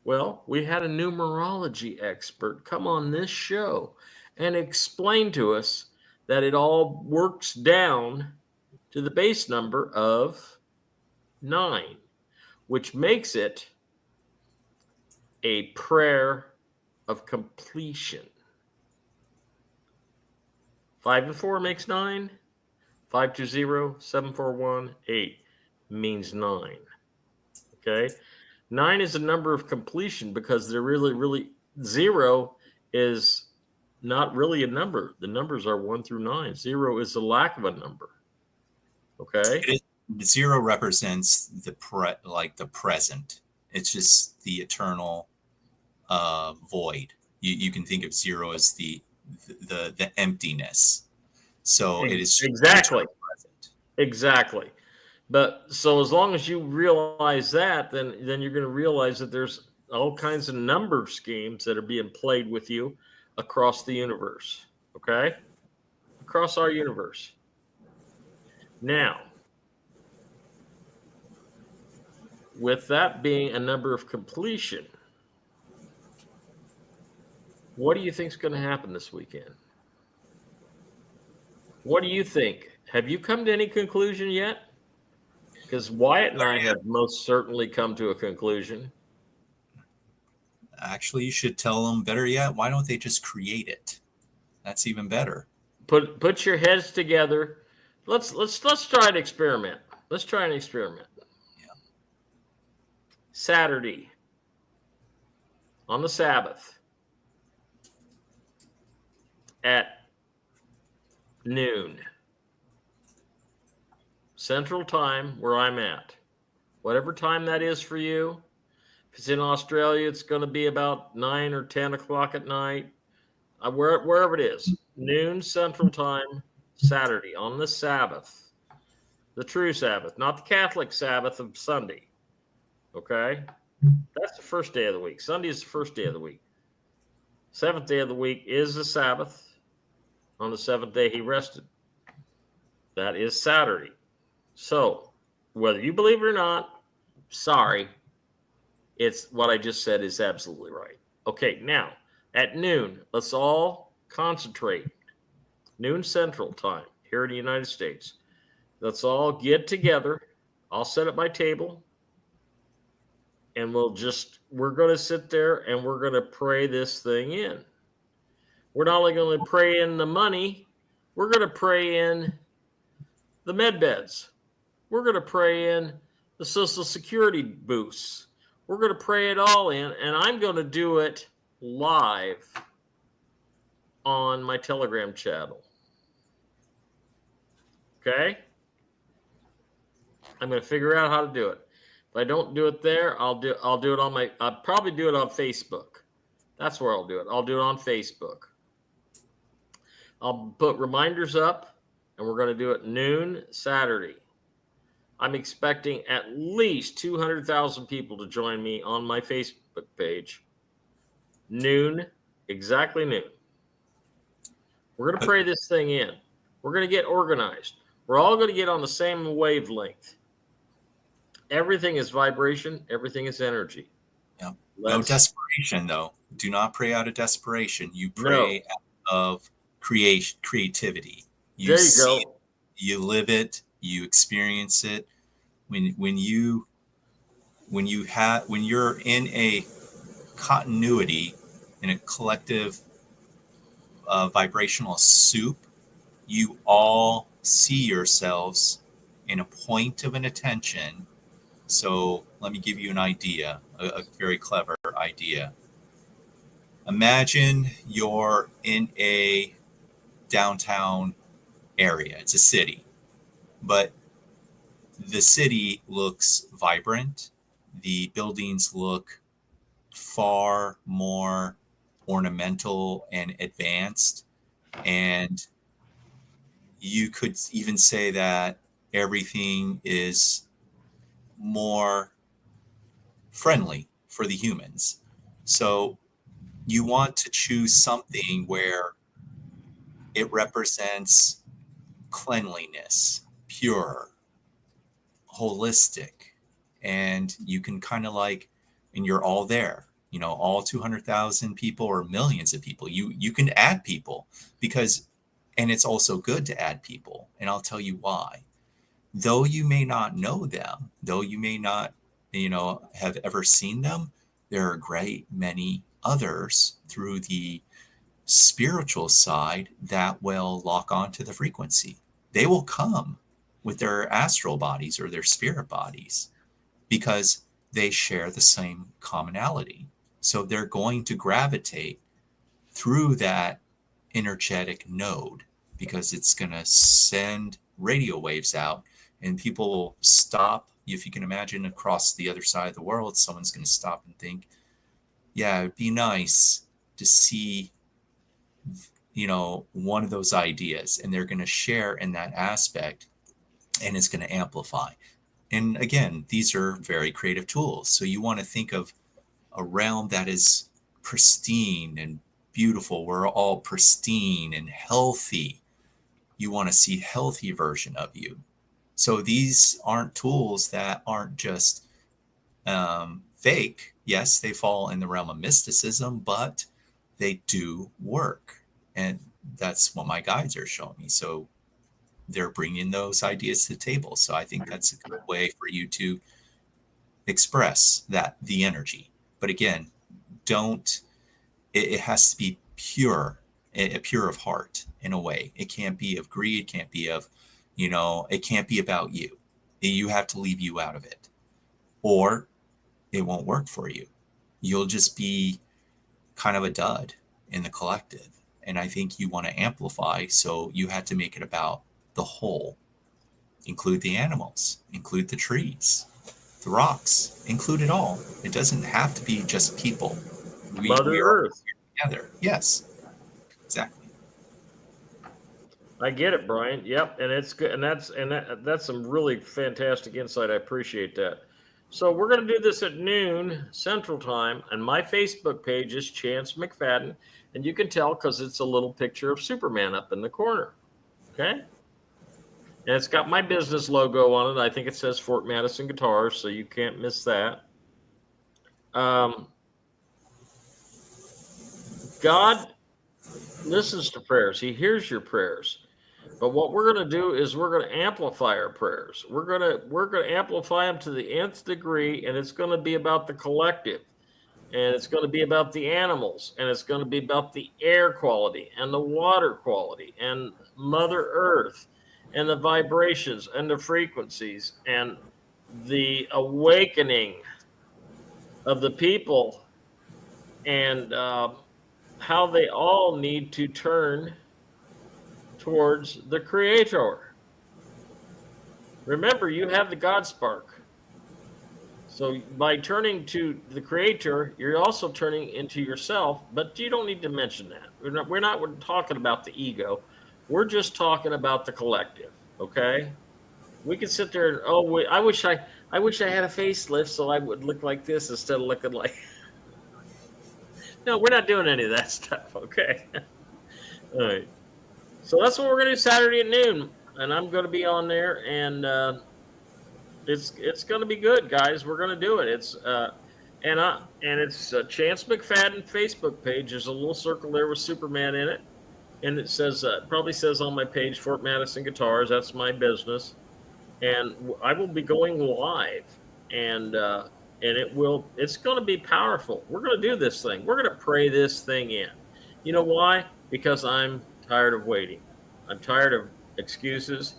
Speaker 2: Well, we had a numerology expert come on this show and explain to us that it all works down to the base number of 9, which makes it a prayer of completion. 5 and 4 makes 9. 520-741-8 means 9. Okay? 9 is a number of completion, because they're really 0 is not really a number. The numbers are 1 through 9. 0 is the lack of a number. Okay?
Speaker 3: 0 represents the present. It's just the eternal void. You can think of 0 as the emptiness. So it is
Speaker 2: exactly. But so as long as you realize that, then you're going to realize that there's all kinds of number schemes that are being played with you across the universe. Okay? Across our universe. Now, with that being a number of completion, what do you think is going to happen this weekend? What do you think? Have you come to any conclusion yet? Because Wyatt and I have most certainly come to a conclusion.
Speaker 3: Actually, you should tell them, better yet, why don't they just create it? That's even better.
Speaker 2: Put your heads together. Let's try an experiment. Let's try an experiment.
Speaker 3: Yeah.
Speaker 2: Saturday, on the Sabbath, at noon, Central Time, where I'm at. Whatever time that is for you. If it's in Australia, it's going to be about 9 or 10 o'clock at night. Wherever it is. Noon Central Time, Saturday, on the Sabbath. The true Sabbath, not the Catholic Sabbath of Sunday. Okay? That's the first day of the week. Sunday is the first day of the week. Seventh day of the week is the Sabbath. On the seventh day, he rested. That is Saturday. So, whether you believe it or not, sorry, it's what I just said is absolutely right. Okay, now, at noon, let's all concentrate. Noon Central Time here in the United States. Let's all get together. I'll set up my table. And we're going to sit there and we're going to pray this thing in. We're not only going to pray in the money, we're going to pray in the med beds. We're going to pray in the Social Security boosts. We're going to pray it all in, and I'm going to do it live on my Telegram channel. Okay? I'm going to figure out how to do it. If I don't do it there, I'll do it on I'll probably do it on Facebook. That's where I'll do it. I'll do it on Facebook. I'll put reminders up, and we're going to do it noon Saturday. I'm expecting at least 200,000 people to join me on my Facebook page. Noon, exactly noon. We're going to pray this thing in. We're going to get organized. We're all going to get on the same wavelength. Everything is vibration. Everything is energy.
Speaker 3: Yeah. No desperation, though. Do not pray out of desperation. You pray out of creativity.
Speaker 2: There you go.
Speaker 3: You live it. You experience it. When you're in a continuity, in a collective vibrational soup, you all see yourselves in a point of an attention. So let me give you an idea, a very clever idea. Imagine you're in a downtown area. It's a city, but the city looks vibrant. The buildings look far more ornamental and advanced. And you could even say that everything is more friendly for the humans. So you want to choose something where it represents cleanliness, pure, holistic, and you can kind of like, and you're all there, you know, all 200,000 people or millions of people. You can add people because, and it's also good to add people, and I'll tell you why. Though you may not know them, though you may not, you know, have ever seen them, there are a great many others through the spiritual side that will lock onto the frequency. They will come with their astral bodies or their spirit bodies because they share the same commonality. So they're going to gravitate through that energetic node because it's going to send radio waves out, and people will stop. If you can imagine across the other side of the world, someone's going to stop and think, yeah, it'd be nice to see, you know, one of those ideas, and they're going to share in that aspect, and it's going to amplify. And again, these are very creative tools. So you want to think of a realm that is pristine and beautiful. We're all pristine and healthy. You want to see healthy version of you. So these aren't tools that aren't just fake. Yes, they fall in the realm of mysticism, but they do work. And that's what my guides are showing me. So they're bringing those ideas to the table. So I think that's a good way for you to express that, the energy. But again, it has to be pure, pure of heart in a way. It can't be of greed, can't be of, you know, it can't be about you. You have to leave you out of it, or it won't work for you. You'll just be kind of a dud in the collective. And I think you want to amplify, so you have to make it about the whole. Include the animals, include the trees, the rocks, include it all. It doesn't have to be just people.
Speaker 2: Mother Earth.
Speaker 3: Together. Yes, exactly.
Speaker 2: I get it, Brian. Yep, and it's good, and that's some really fantastic insight. I appreciate that. So we're going to do this at noon Central Time, and my Facebook page is Chance McFadden, and you can tell because it's a little picture of Superman up in the corner. Okay, and it's got my business logo on it. I think it says Fort Madison Guitars, so you can't miss that. God listens to prayers. He hears your prayers. But what we're going to do is we're going to amplify our prayers. We're going to amplify them to the nth degree, and it's going to be about the collective, and it's going to be about the animals, and it's going to be about the air quality and the water quality and Mother Earth and the vibrations and the frequencies and the awakening of the people and how they all need to turn towards the Creator. Remember, you have the God spark. So by turning to the Creator, you're also turning into yourself, but you don't need to mention that. We're talking about the ego. We're just talking about the collective. Okay. We can sit there and I wish I had a facelift so I would look like this instead of looking like. No, we're not doing any of that stuff. Okay. All right. So that's what we're gonna do Saturday at noon, and I'm gonna be on there, and it's gonna be good, guys. We're gonna do it. It's Chance McFadden Facebook page. There's a little circle there with Superman in it, and it says probably says on my page Fort Madison Guitars. That's my business, and I will be going live, and it's going to be powerful. We're going to do this thing. We're going to pray this thing in. You know why? Because I'm tired of waiting. I'm tired of excuses,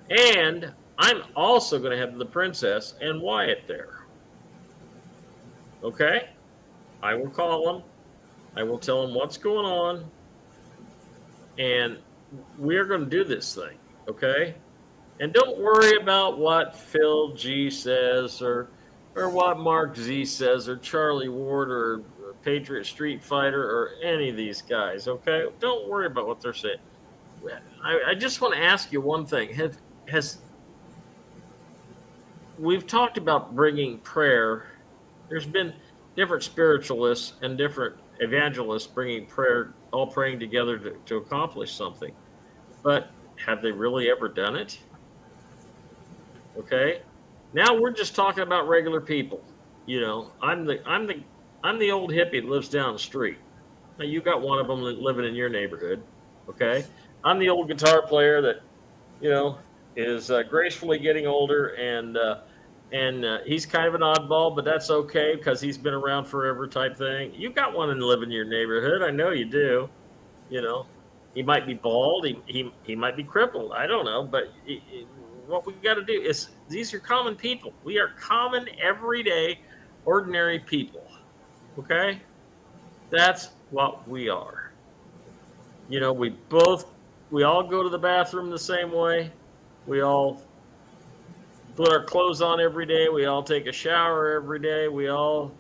Speaker 2: and I'm also going to have the princess and Wyatt there. Okay? I will call them. I will tell them what's going on, and we're going to do this thing. Okay? And don't worry about what Phil G says or what Mark Z says or Charlie Ward or Patriot Street Fighter or any of these guys, okay? Don't worry about what they're saying. I just want to ask you one thing. We've talked about bringing prayer. There's been different spiritualists and different evangelists bringing prayer, all praying together to accomplish something. But have they really ever done it? Okay. Now we're just talking about regular people. You know, I'm the old hippie that lives down the street. Now you got one of them living in your neighborhood. Okay. I'm the old guitar player that, you know, is gracefully getting older, and he's kind of an oddball, but that's okay because he's been around forever type thing. You got one and live in your neighborhood. I know you do. You know, he might be bald. He might be crippled. I don't know, but what we got to do is, these are common people. We are common, everyday, ordinary people. Okay? That's what we are. You know, we all go to the bathroom the same way. We all put our clothes on every day. We all take a shower every day. We all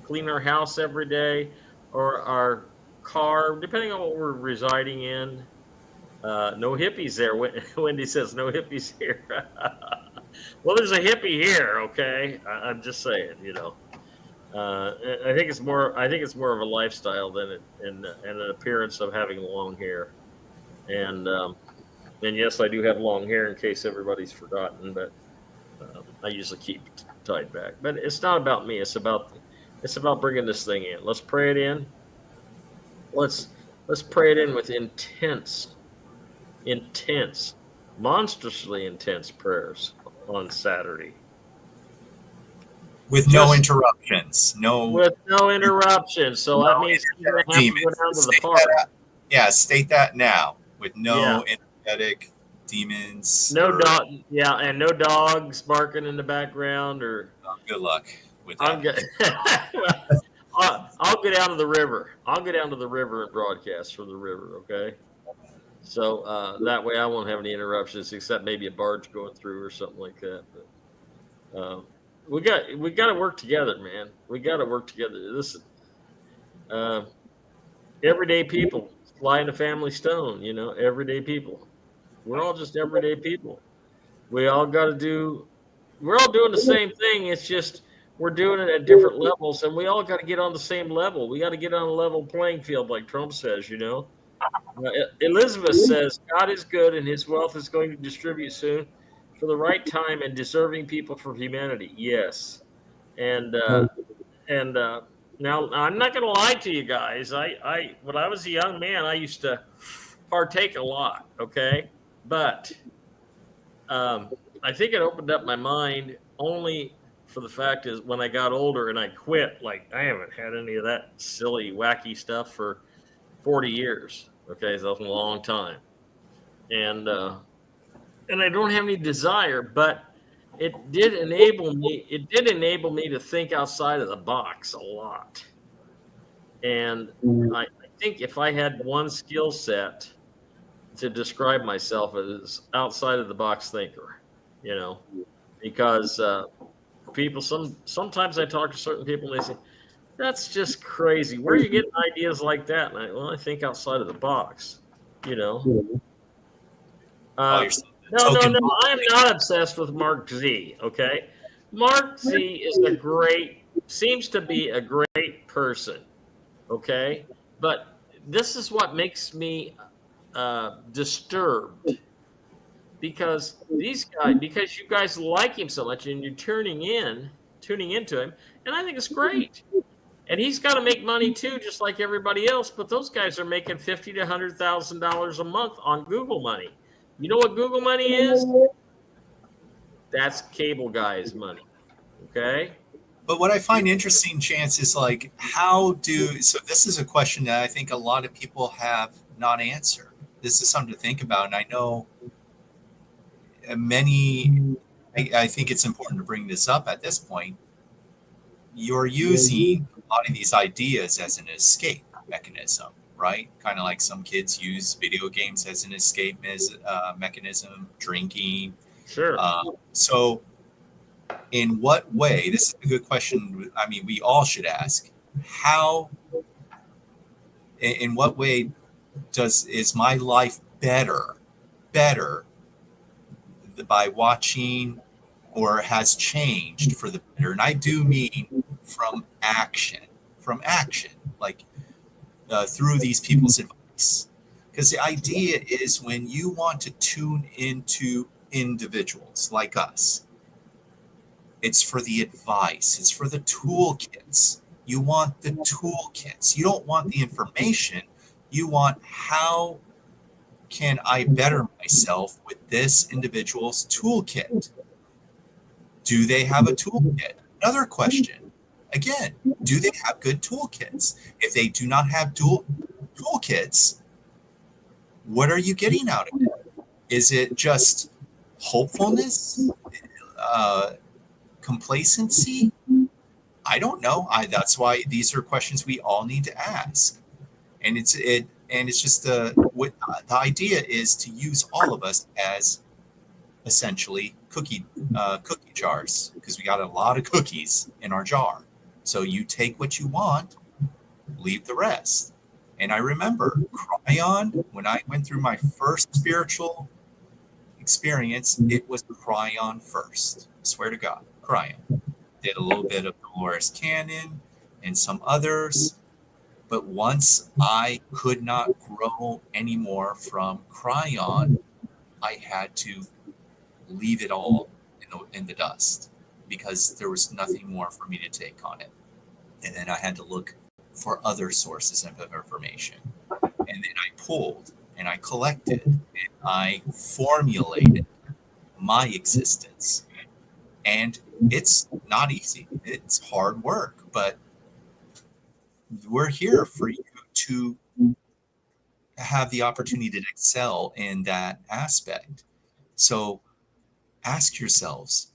Speaker 2: clean our house every day, or our car, depending on what we're residing in. No hippies there. Wendy says no hippies here. Well, there's a hippie here. Okay, I'm just saying. You know, I think it's more of a lifestyle than an appearance of having long hair. And yes, I do have long hair, in case everybody's forgotten. But I usually keep it tied back. But it's not about me. It's about bringing this thing in. Let's pray it in. Let's pray it in with intense, monstrously intense prayers on Saturday.
Speaker 3: With no interruptions.
Speaker 2: With no interruptions. So that means you're going to have to go down to the park.
Speaker 3: State that now. With no energetic demons.
Speaker 2: No dog. Yeah, and no dogs barking in the background. Or
Speaker 3: good luck with that.
Speaker 2: I'll go down to the river. I'll go down to the river and broadcast from the river, okay? So that way I won't have any interruptions, except maybe a barge going through or something like that. But we got to work together, man. We got to work together. Listen, everyday people flying a family stone. You know, everyday people. We're all just everyday people. We're all doing the same thing. It's just we're doing it at different levels, and we all got to get on the same level. We got to get on a level playing field, like Trump says. You know. Elizabeth says, God is good and his wealth is going to distribute soon for the right time and deserving people for humanity. Yes. And now I'm not going to lie to you guys. I when I was a young man, I used to partake a lot. Okay. But I think it opened up my mind only for the fact is when I got older and I quit, like I haven't had any of that silly, wacky stuff for 40 years. Okay, so that's a long time, and I don't have any desire, but it did enable me. It did enable me to think outside of the box a lot. And I think if I had one skill set to describe myself as outside of the box thinker, because people, sometimes I talk to certain people and they say, that's just crazy. Where are you getting ideas like that? And I think outside of the box, you know.
Speaker 3: Oh, you're
Speaker 2: No,
Speaker 3: token.
Speaker 2: I'm not obsessed with Mark Z. Okay, Mark Z is seems to be a great person. Okay, but this is what makes me disturbed, because because you guys like him so much and you're tuning into him, and I think it's great. And he's got to make money too, just like everybody else. But those guys are making $50,000 to $100,000 a month on Google money. You know what Google money is? That's cable guys' money. Okay.
Speaker 3: But what I find interesting, Chance, is like, so this is a question that I think a lot of people have not answered. This is something to think about. And I know I think it's important to bring this up at this point. You're using a lot of these ideas as an escape mechanism, right? Kind of like some kids use video games as an escape mechanism, drinking.
Speaker 2: Sure.
Speaker 3: So, in what way? This is a good question. I mean, we all should ask. How? In what way is my life better by watching, or has changed for the better? And I do mean from action, like through these people's advice. Because the idea is, when you want to tune into individuals like us, it's for the advice, it's for the toolkits. You want the toolkits. You don't want the information. You want, how can I better myself with this individual's toolkit? Do they have a toolkit? Another question. Again, do they have good toolkits? If they do not have toolkits, what are you getting out of it? Is it just hopefulness? Complacency? I don't know. That's why these are questions we all need to ask. And it's just the idea is to use all of us as essentially cookie jars, because we got a lot of cookies in our jar. So you take what you want, leave the rest. And I remember Cryon, when I went through my first spiritual experience, it was Cryon first. I swear to God, Cryon. Did a little bit of Dolores Cannon and some others. But once I could not grow anymore from Cryon, I had to leave it all in the dust, because there was nothing more for me to take on it. And then I had to look for other sources of information. And then I pulled and I collected and I formulated my existence. And it's not easy. It's hard work, but we're here for you to have the opportunity to excel in that aspect. So ask yourselves,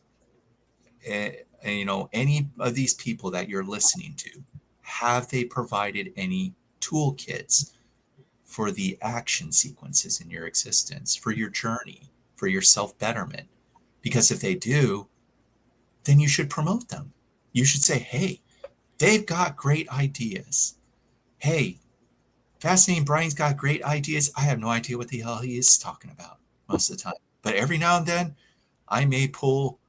Speaker 3: any of these people that you're listening to, have they provided any toolkits for the action sequences in your existence, for your journey, for your self-betterment? Because if they do, then you should promote them. You should say, hey, they've got great ideas. Hey, Fascinating Brian's got great ideas. I have no idea what the hell he is talking about most of the time. But every now and then, I may pull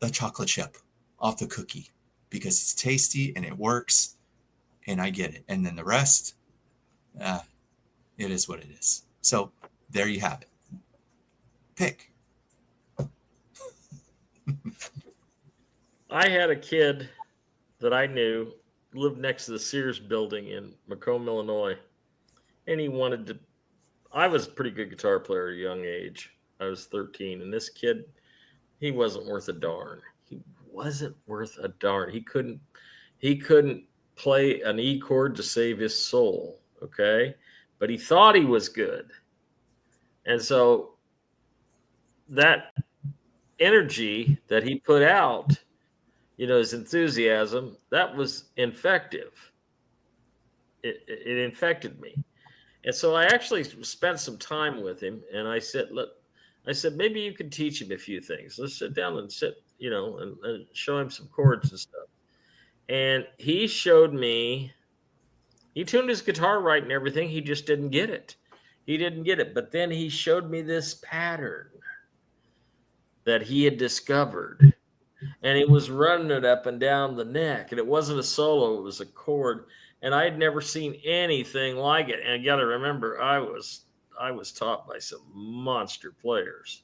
Speaker 3: a chocolate chip off the cookie because it's tasty and it works and I get it. And then the rest, it is what it is. So there you have it. Pick.
Speaker 2: I had a kid that I knew lived next to the Sears building in Macomb, Illinois. And he wanted to, I was a pretty good guitar player at a young age. I was 13. And this kid, he wasn't worth a darn. He wasn't worth a darn. He couldn't play an E chord to save his soul. Okay. But he thought he was good. And so that energy that he put out, his enthusiasm, that was infective. it infected me. And so I actually spent some time with him, and I said, look, maybe you could teach him a few things. Let's sit down and and show him some chords and stuff. And he showed me, he tuned his guitar right and everything. He just didn't get it. But then he showed me this pattern that he had discovered. And he was running it up and down the neck. And it wasn't a solo, it was a chord. And I had never seen anything like it. And you got to remember, I was taught by some monster players.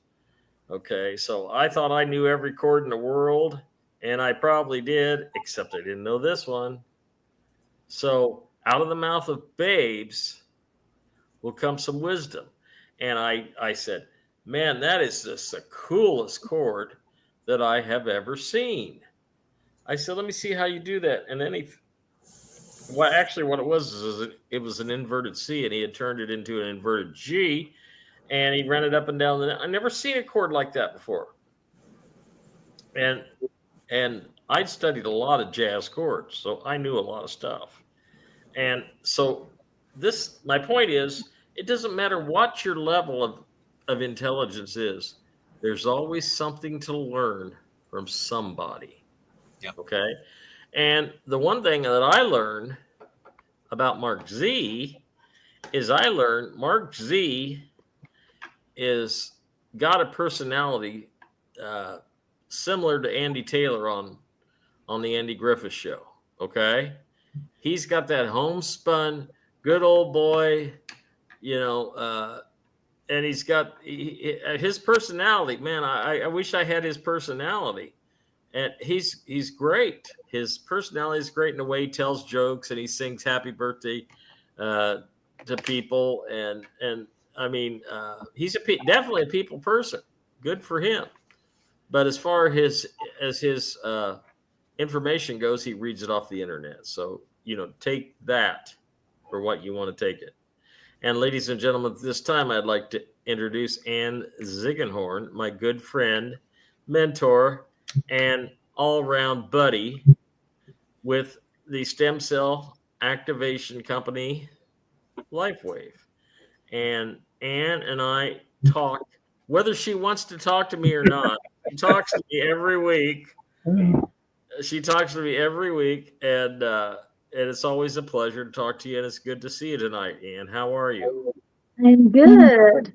Speaker 2: Okay, so I thought I knew every chord in the world, and I probably did, except I didn't know this one. So out of the mouth of babes will come some wisdom. And I said, man, that is just the coolest chord that I have ever seen. I said, let me see how you do that. And then what it was is it was an inverted C, and he had turned it into an inverted G, and he ran it up and down the neck. I'd never seen a chord like that before. And I'd studied a lot of jazz chords, so I knew a lot of stuff. And so my point is, it doesn't matter what your level of intelligence is, there's always something to learn from somebody.
Speaker 3: Yeah.
Speaker 2: Okay. And the one thing that I learned about Mark Z is Mark Z is got a personality similar to Andy Taylor on the Andy Griffith Show. Okay. He's got that homespun, good old boy, and he's got his personality. Man, I wish I had his personality. And he's great. His personality is great in the way he tells jokes, and he sings happy birthday to people. And I mean, he's definitely a people person. Good for him. But as far as his information goes, he reads it off the internet. So, take that for what you want to take it. And ladies and gentlemen, this time I'd like to introduce Ann Ziegenhorn, my good friend, mentor, and all-around buddy with the stem cell activation company, LifeWave. And Ann and I talk, whether she wants to talk to me or not. She talks to me every week. And it's always a pleasure to talk to you, and it's good to see you tonight, Ann. How are you?
Speaker 4: I'm good.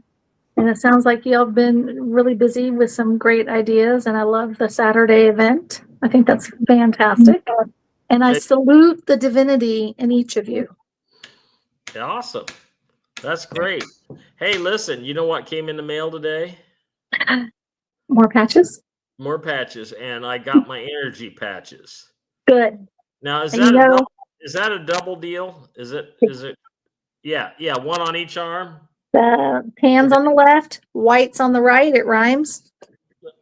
Speaker 4: And it sounds like y'all have been really busy with some great ideas, and I love the Saturday event. I think that's fantastic. And I salute the divinity in each of you.
Speaker 2: Awesome. That's great. Hey, listen, you know what came in the mail today?
Speaker 4: More patches?
Speaker 2: More patches, and I got my energy patches.
Speaker 4: Good.
Speaker 2: Now, is that a double deal? Is it? Yeah, one on each arm.
Speaker 4: Hands on the left, whites on the right. It rhymes.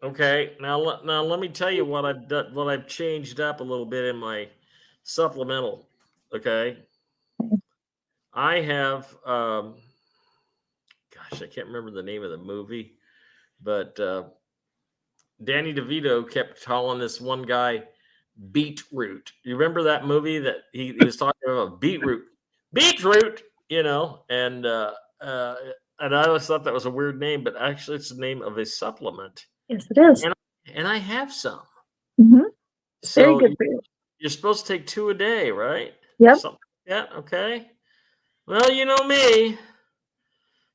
Speaker 2: Okay. Now let me tell you what I've changed up a little bit in my supplemental. Okay. I have I can't remember the name of the movie, but Danny DeVito kept calling this one guy Beetroot. You remember that movie that he was talking about Beetroot, and I always thought that was a weird name, but actually it's the name of a supplement.
Speaker 4: Yes, it is.
Speaker 2: And I have some.
Speaker 4: Mm-hmm.
Speaker 2: So
Speaker 4: very good for you.
Speaker 2: You're supposed to take 2 a day, right?
Speaker 4: Yep.
Speaker 2: Something like that. Okay. Well, you know me.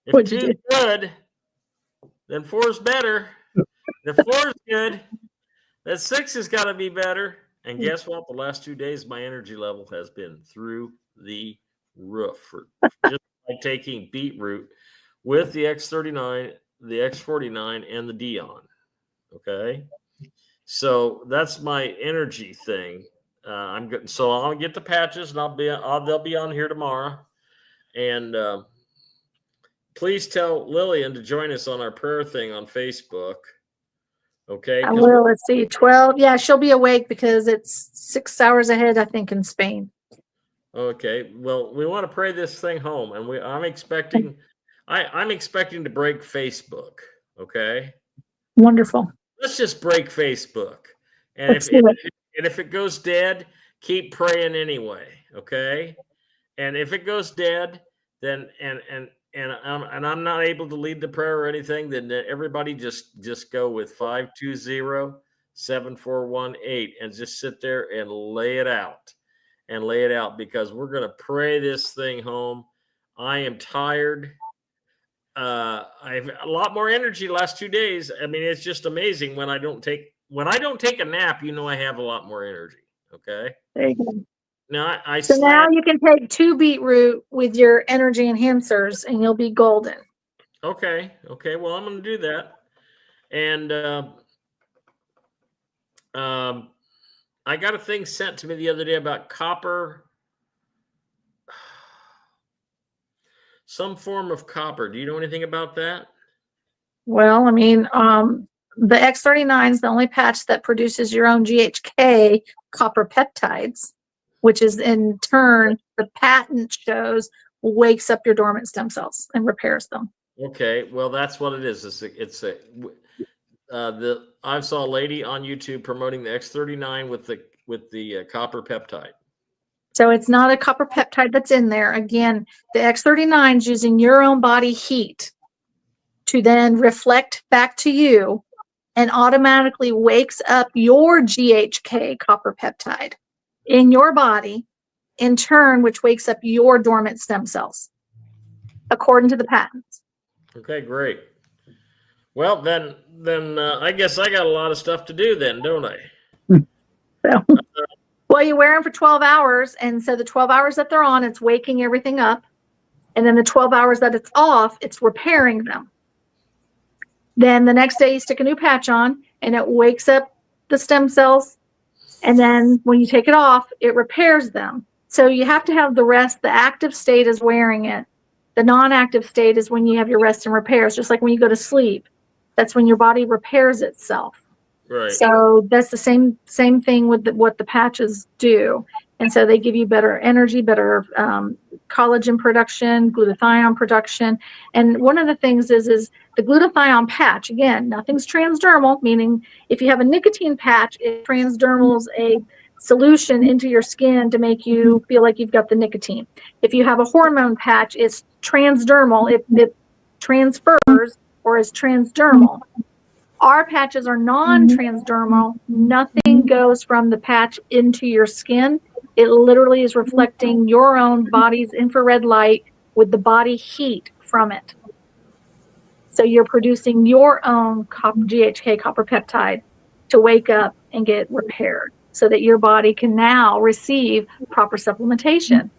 Speaker 2: If 2 is good, then 4 is better. If 4 is good, then 6 has got to be better. And guess what? The last 2 days, my energy level has been through the roof just by taking beetroot with the X39, the X49, and the Dion. Okay. So that's my energy thing. I'm good. So I'll get the patches, and they'll be on here tomorrow. And please tell Lillian to join us on our prayer thing on Facebook. Okay.
Speaker 4: I will. Let's see. 12. Yeah, she'll be awake because it's 6 hours ahead, I think, in Spain.
Speaker 2: Okay. Well, we want to pray this thing home, and I'm expecting to break Facebook. Okay.
Speaker 4: Wonderful.
Speaker 2: Let's just break Facebook. And if it goes dead, keep praying anyway. Okay. And if it goes dead, then and I'm not able to lead the prayer or anything, then everybody just go with 520-7418 and just sit there and lay it out. Because we're going to pray this thing home. I am tired. I have a lot more energy the last 2 days. I mean, it's just amazing when I don't take a nap, I have a lot more energy. Okay.
Speaker 4: There you go.
Speaker 2: Now
Speaker 4: now you can take 2 beetroot with your energy enhancers and you'll be golden.
Speaker 2: Okay. Well, I'm going to do that. And I got a thing sent to me the other day about copper, some form of copper. Do you know anything about that?
Speaker 4: Well, I mean, the X39 is the only patch that produces your own GHK copper peptides, which is in turn, the patent shows, wakes up your dormant stem cells and repairs them.
Speaker 2: Okay, well, that's what it is. I saw a lady on YouTube promoting the X39 with the copper peptide.
Speaker 4: So it's not a copper peptide that's in there. Again, the X39 is using your own body heat to then reflect back to you and automatically wakes up your GHK copper peptide in your body, in turn, which wakes up your dormant stem cells, according to the patents.
Speaker 2: Okay, great. Well, then I guess I got a lot of stuff to do then, don't I?
Speaker 4: So, well, you wear them for 12 hours. And so the 12 hours that they're on, it's waking everything up. And then the 12 hours that it's off, it's repairing them. Then the next day you stick a new patch on and it wakes up the stem cells. And then when you take it off, it repairs them. So you have to have the rest. The active state is wearing it. The non-active state is when you have your rest and repairs, just like when you go to sleep. That's when your body repairs itself.
Speaker 2: Right.
Speaker 4: So that's the same thing with what the patches do. And so they give you better energy, better collagen production, glutathione production. And one of the things is the glutathione patch, again, nothing's transdermal, meaning if you have a nicotine patch, it transdermals a solution into your skin to make you feel like you've got the nicotine. If you have a hormone patch, it's transdermal. It transfers or is transdermal. Our patches are non-transdermal. Nothing goes from the patch into your skin. It literally is reflecting your own body's infrared light with the body heat from it. So you're producing your own GHK copper peptide to wake up and get repaired so that your body can now receive proper supplementation,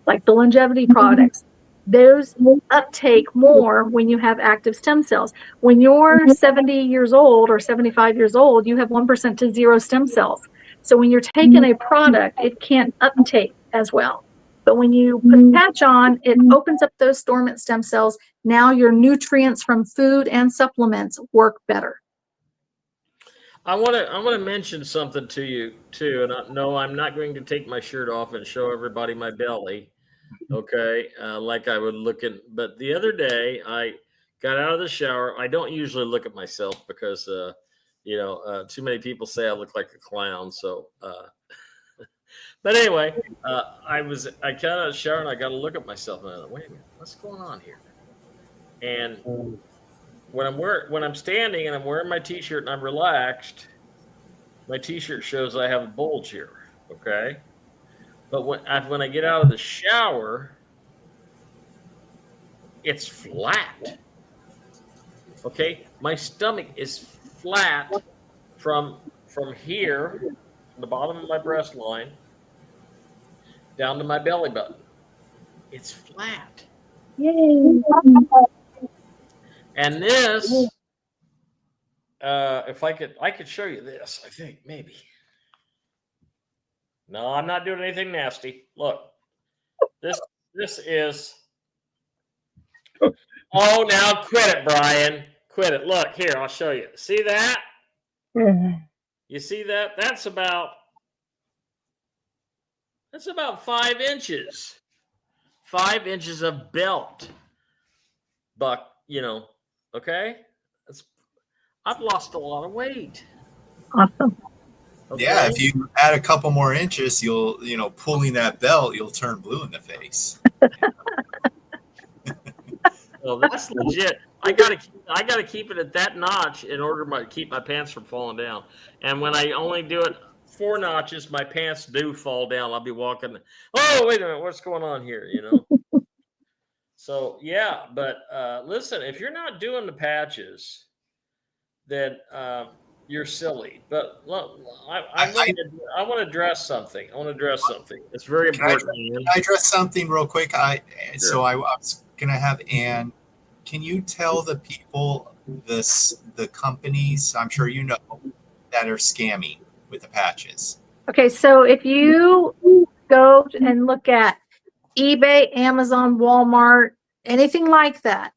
Speaker 4: like the longevity products. Those uptake more when you have active stem cells. When you're 70 years old or 75 years old, you have 1% to 0 stem cells. So when you're taking a product, it can't uptake as well. But when you put the patch on, it opens up those dormant stem cells. Now your nutrients from food and supplements work better.
Speaker 2: I want to mention something to you too, and no, I'm not going to take my shirt off and show everybody my belly. Okay, like I would look at. But the other day, I got out of the shower. I don't usually look at myself because, too many people say I look like a clown. So, but anyway, I got out of the shower and I got to look at myself and I thought, wait a minute, what's going on here? And when I'm standing and I'm wearing my t-shirt and I'm relaxed, my t-shirt shows I have a bulge here. Okay. But when I get out of the shower, it's flat. Okay, my stomach is flat from here, from the bottom of my breast line, down to my belly button. It's flat.
Speaker 4: Yay!
Speaker 2: And this, if I could show you this, I think maybe. No, I'm not doing anything nasty. Look, this is. Oh, now quit it, Brian. Quit it. Look here, I'll show you. See that? You see that? That's about 5 inches. 5 inches of belt. Buck, okay? I've lost a lot of weight.
Speaker 4: Awesome.
Speaker 2: Okay.
Speaker 3: Yeah, if you add a couple more inches, you'll, pulling that belt, you'll turn blue in the face.
Speaker 2: Well, that's legit. I gotta keep it at that notch in order to keep my pants from falling down. And when I only do it 4 notches, my pants do fall down. I'll be walking. Oh, wait a minute, what's going on here? So yeah, but listen, if you're not doing the patches, then you're silly. But look, I want to address something. It's very important.
Speaker 3: Can I address something real quick?
Speaker 2: Sure.
Speaker 3: So I was gonna have Ann. Can you tell the people the companies, I'm sure you know, that are scamming with the patches?
Speaker 4: Okay, so if you go and look at eBay, Amazon, Walmart, anything like that,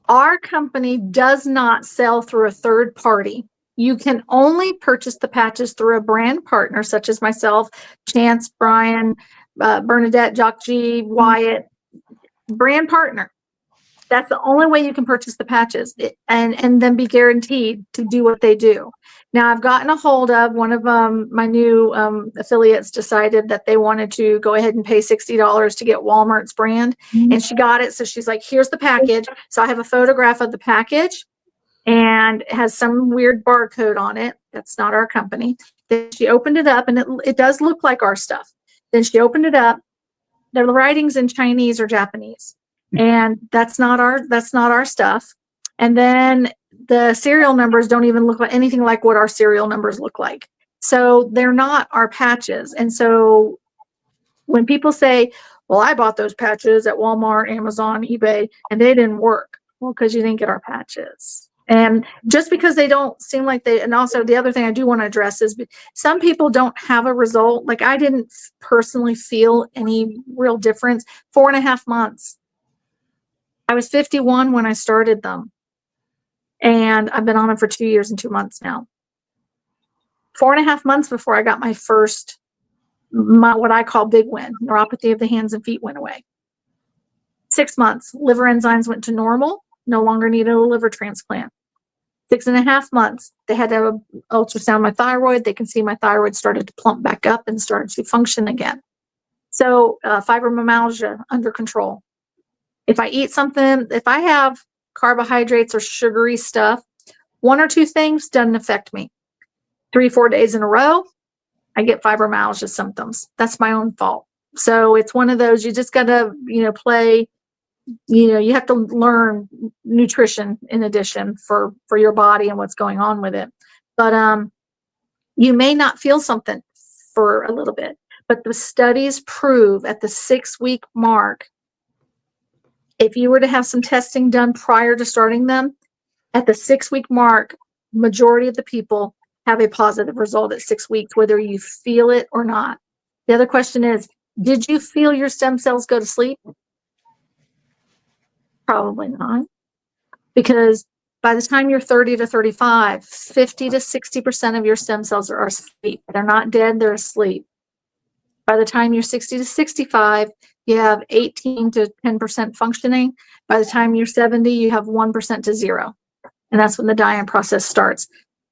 Speaker 4: our company does not sell through a third party. You can only purchase the patches through a brand partner, such as myself, Chance, Brian, Bernadette, Jock G, Wyatt, brand partner. That's the only way you can purchase the patches and then be guaranteed to do what they do. Now, I've gotten a hold of one of my new affiliates decided that they wanted to go ahead and pay $60 to get Walmart's brand, and she got it. So she's like, here's the package. So I have a photograph of the package, and it has some weird barcode on it. That's not our company. Then she opened it up, and it does look like our stuff. Then she opened it up. The writing's in Chinese or Japanese. And that's not our stuff. And then the serial numbers don't even look like anything like what our serial numbers look like. So they're not our patches. And so when people say, well, I bought those patches at Walmart, Amazon, eBay, and they didn't work. Well, because you didn't get our patches. And just because they don't seem like they, and also the other thing I do want to address is some people don't have a result. Like I didn't personally feel any real difference. 4.5 months. I was 51 when I started them, and I've been on them for 2 years and 2 months now. 4.5 months before I got my first, what I call big win. Neuropathy of the hands and feet went away. 6 months, liver enzymes went to normal, no longer needed a liver transplant. 6.5 months, they had to ultrasound my thyroid. They can see my thyroid started to plump back up and started to function again. So fibromyalgia under control. If I eat something, if I have carbohydrates or sugary stuff, 1 or 2 things doesn't affect me. 3-4 days in a row, I get fibromyalgia symptoms. That's my own fault. So it's one of those, you just got to, play, you have to learn nutrition in addition for your body and what's going on with it. But you may not feel something for a little bit, but the studies prove at the 6-week mark, if you were to have some testing done prior to starting them, at the 6-week mark, majority of the people have a positive result at 6 weeks, whether you feel it or not. The other question is, did you feel your stem cells go to sleep? Probably not. Because by the time you're 30 to 35, 50 to 60% of your stem cells are asleep. They're not dead, they're asleep. By the time you're 60 to 65, you have 18 to 10% functioning. By the time you're 70, you have 1% to 0. And that's when the dying process starts.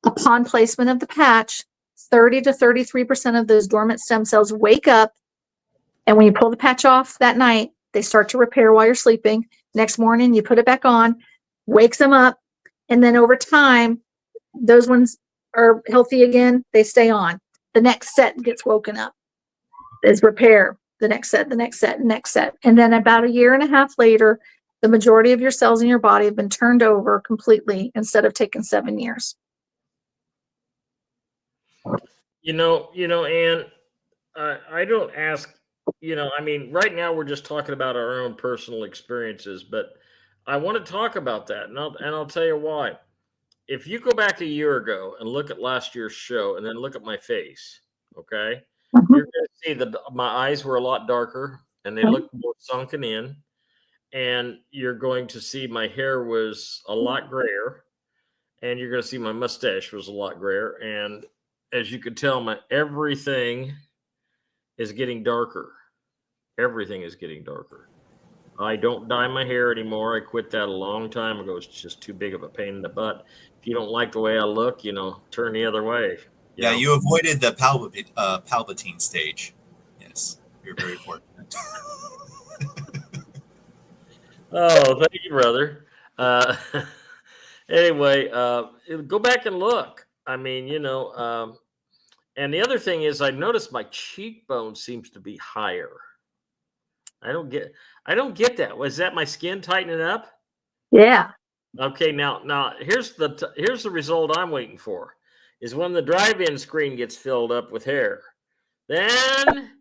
Speaker 4: Upon placement of the patch, 30 to 33% of those dormant stem cells wake up. And when you pull the patch off that night, they start to repair while you're sleeping. Next morning, you put it back on, wakes them up. And then over time, those ones are healthy again. They stay on. The next set gets woken up. Is repair, the next set, the next set, the next set. And then about 1.5 years later, the majority of your cells in your body have been turned over completely instead of taking 7 years.
Speaker 2: Ann, I don't ask, right now we're just talking about our own personal experiences, but I want to talk about that. And I'll tell you why. If you go back a year ago and look at last year's show and then look at my face, okay? You're going to see that my eyes were a lot darker and they looked more sunken in. And you're going to see my hair was a lot grayer. And you're going to see my mustache was a lot grayer. And as you can tell, everything is getting darker. Everything is getting darker. I don't dye my hair anymore. I quit that a long time ago. It's just too big of a pain in the butt. If you don't like the way I look, turn the other way.
Speaker 3: Yeah, you avoided the Palpatine stage. Yes, you're very fortunate.
Speaker 2: Oh, thank you, brother. Anyway, go back and look. I mean, and the other thing is, I noticed my cheekbone seems to be higher. I don't get that. Was that my skin tightening up?
Speaker 4: Yeah.
Speaker 2: Okay, now here's the result I'm waiting for. Is when the drive-in screen gets filled up with hair. Then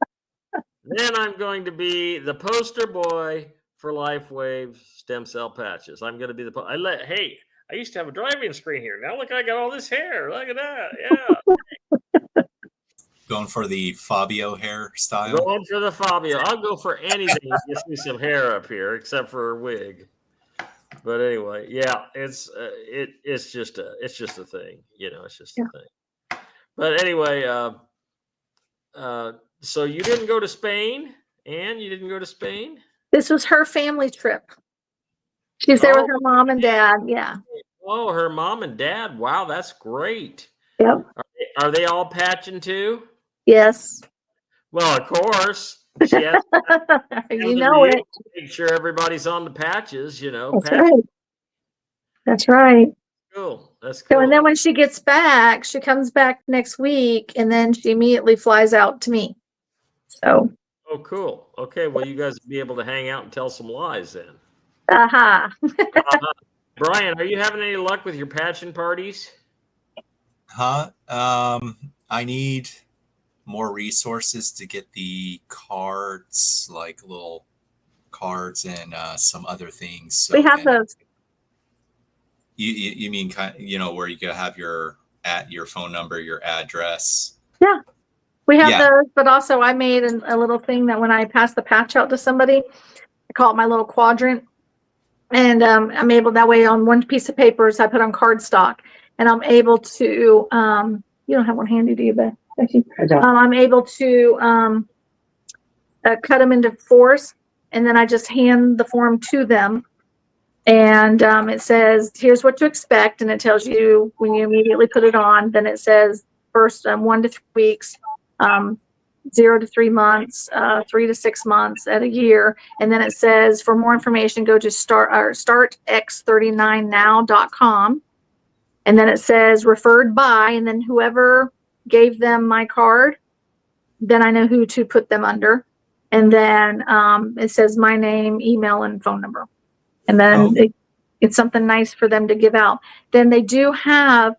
Speaker 2: I'm going to be the poster boy for LifeWave stem cell patches. I'm going to be hey, I used to have a drive-in screen here. Now look, I got all this hair. Look at that. Yeah.
Speaker 3: Going for the Fabio hairstyle.
Speaker 2: Going for the Fabio. I'll go for anything that gets me some hair up here, except for a wig. But anyway, yeah, it's just a thing. It's just a thing. But anyway, so you didn't go to Spain, Anne? You didn't go to Spain?
Speaker 4: This was her family trip. She was there with her mom and dad. Yeah.
Speaker 2: Oh, her mom and dad. Wow, that's great.
Speaker 4: Yep.
Speaker 2: Are they all patching too?
Speaker 4: Yes.
Speaker 2: Well, of course. She has
Speaker 4: you know it.
Speaker 2: Make sure everybody's on the patches,
Speaker 4: That's right. That's right.
Speaker 2: Cool. That's cool.
Speaker 4: So, and then when she gets back, she comes back next week, and then she immediately flies out to me. So.
Speaker 2: Oh, cool. Okay. Well, you guys will be able to hang out and tell some lies then.
Speaker 4: Aha.
Speaker 2: Brian, are you having any luck with your patching parties?
Speaker 3: Huh? I need more resources to get the cards, like little cards and some other things. So
Speaker 4: we have those.
Speaker 3: You mean where you can have your phone number, your address?
Speaker 4: Yeah, we have those. But also, I made a little thing that when I pass the patch out to somebody, I call it my little quadrant, and I'm able that way on one piece of paper, I put on cardstock, and I'm able to. You don't have one handy, do you, Beth? I don't. I'm able to cut them into fours, and then I just hand the form to them. And it says, here's what to expect. And it tells you when you immediately put it on. Then it says first 1 to 3 weeks, 0 to 3 months, 3 to 6 months, at a year. And then it says, for more information, go to startx39now.com. And then it says referred by, and then whoever gave them my card, then I know who to put them under. And then it says my name, email, and phone number. And then it's something nice for them to give out. Then they do have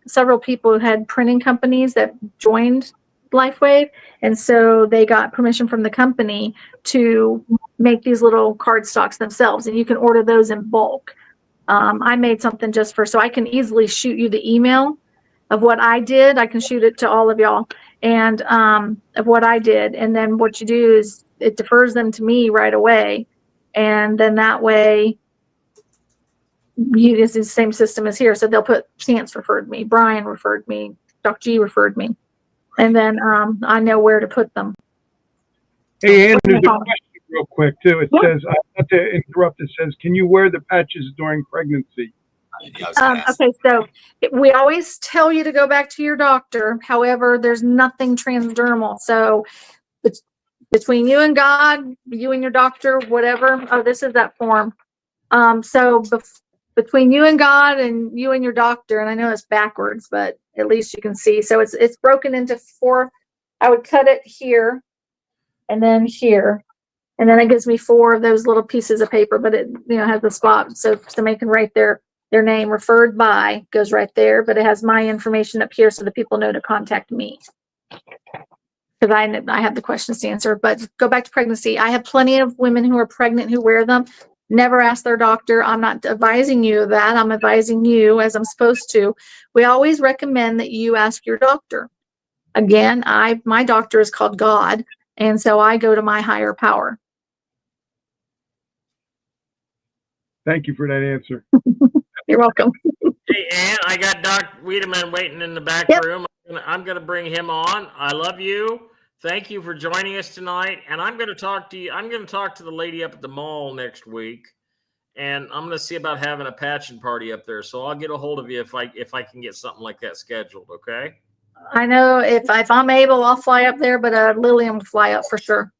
Speaker 4: several people who had printing companies that joined LifeWave. And so they got permission from the company to make these little card stocks themselves. And you can order those in bulk. I made something just so I can easily shoot you the email of what I did. I can shoot it to all of y'all and of what I did. And then what you do is it defers them to me right away. And then that way, it's the same system as here. So they'll put Chance referred me, Brian referred me, Doc G referred me. And then I know where to put them.
Speaker 1: Hey, Ann, there's a question real quick, too. It says, not to interrupt, it says, can you wear the patches during pregnancy?
Speaker 4: Okay, so we always tell you to go back to your doctor. However, there's nothing transdermal. So it's between you and God, you and your doctor, whatever. Oh, this is that form. So between you and God and you and your doctor, and I know it's backwards, but at least you can see. So it's broken into 4. I would cut it here and then here. And then it gives me 4 of those little pieces of paper, but it has the spot. So somebody can write their name, referred by, goes right there, but it has my information up here so the people know to contact me. Because I have the questions to answer. But go back to pregnancy. I have plenty of women who are pregnant who wear them. Never ask their doctor. I'm not advising you of that. I'm advising you as I'm supposed to. We always recommend that you ask your doctor. Again, my doctor is called God, and so I go to my higher power.
Speaker 1: Thank you for that answer.
Speaker 4: You're welcome.
Speaker 2: Hey, Ann, I got Doc Wiedemann waiting in the back room. I'm going to bring him on. I love you. Thank you for joining us tonight. And I'm going to talk to you. I'm going to talk to the lady up at the mall next week. and I'm going to see about having a patching party up there. So I'll get a hold of you if I can get something like that scheduled. Okay.
Speaker 4: I know if I'm able, I'll fly up there, but Lillian will fly up for sure.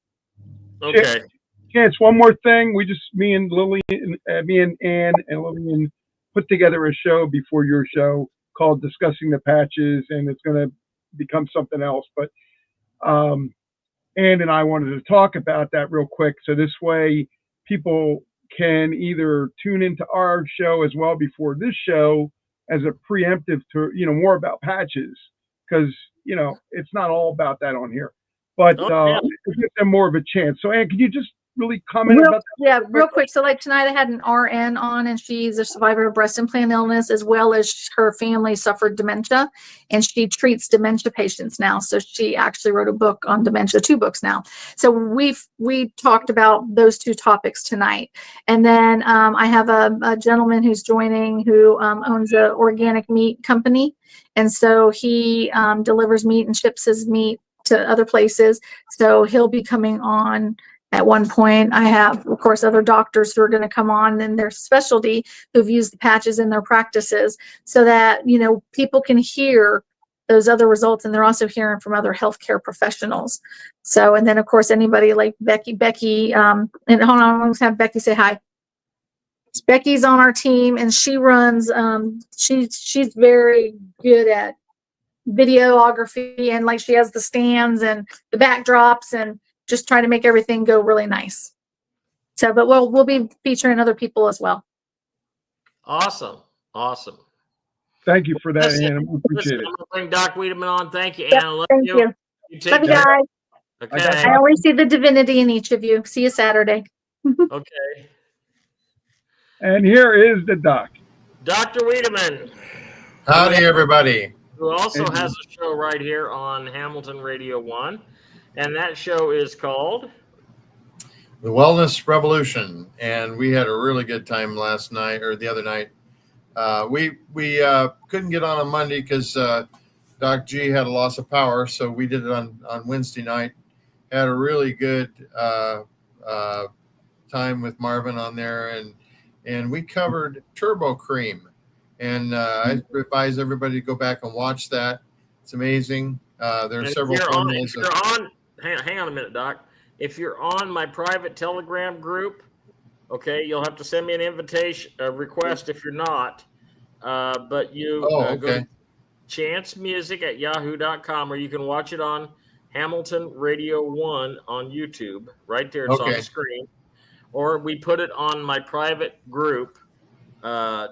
Speaker 2: Okay.
Speaker 1: Chance, one more thing. Me and Ann and Lillian put together a show before your show called Discussing the Patches, and it's going to become something else. But Ann and I wanted to talk about that real quick. So this way people can either tune into our show as well before this show as a preemptive to, more about patches. Because, it's not all about that on here. But it gives them more of a chance. So Ann, can you just really comment about that?
Speaker 4: Yeah, real quick. So like tonight I had an RN on, and she's a survivor of breast implant illness, as well as her family suffered dementia, and she treats dementia patients now. So she actually wrote a book on dementia, 2 books now. So we talked about those 2 topics tonight. And then I have a gentleman who's joining who owns an organic meat company. And so he delivers meat and ships his meat to other places. So he'll be coming on at one point. I have, of course, other doctors who are going to come on in their specialty who've used the patches in their practices, so that, people can hear those other results, and they're also hearing from other healthcare professionals. So, and then of course, anybody like Becky, and hold on, let's have Becky say hi. Becky's on our team, and she runs, she's very good at videography, and like she has the stands and the backdrops and just trying to make everything go really nice. So, but we'll be featuring other people as well.
Speaker 2: Awesome.
Speaker 1: Thank you for that, Ann. I appreciate it.
Speaker 2: I'm gonna bring Doc Wiedemann on. Thank you, Ann. Love
Speaker 4: Thank you.
Speaker 2: You take
Speaker 4: Love you
Speaker 2: care.
Speaker 4: guys.
Speaker 2: Okay.
Speaker 4: I always see the divinity in each of you. See you Saturday.
Speaker 2: Okay.
Speaker 1: And here is the doc.
Speaker 2: Dr. Wiedemann.
Speaker 5: Howdy, everybody.
Speaker 2: Who also has a show right here on Hamilton Radio 1. And that show is called
Speaker 5: The Wellness Revolution. And we had a really good time last night, or the other night. We couldn't get on Monday because Doc G had a loss of power. So we did it on Wednesday night. Had a really good time with Marvin on there. And we covered Turbo Cream. And I advise everybody to go back and watch that. It's amazing. There are several formulas.
Speaker 2: Hang on a minute, Doc. If you're on my private Telegram group, okay, you'll have to send me an invitation, a request if you're not. But you go to chancemusic@yahoo.com, or you can watch it on Hamilton Radio 1 on YouTube. Right there, it's on the screen. Or we put it on my private group,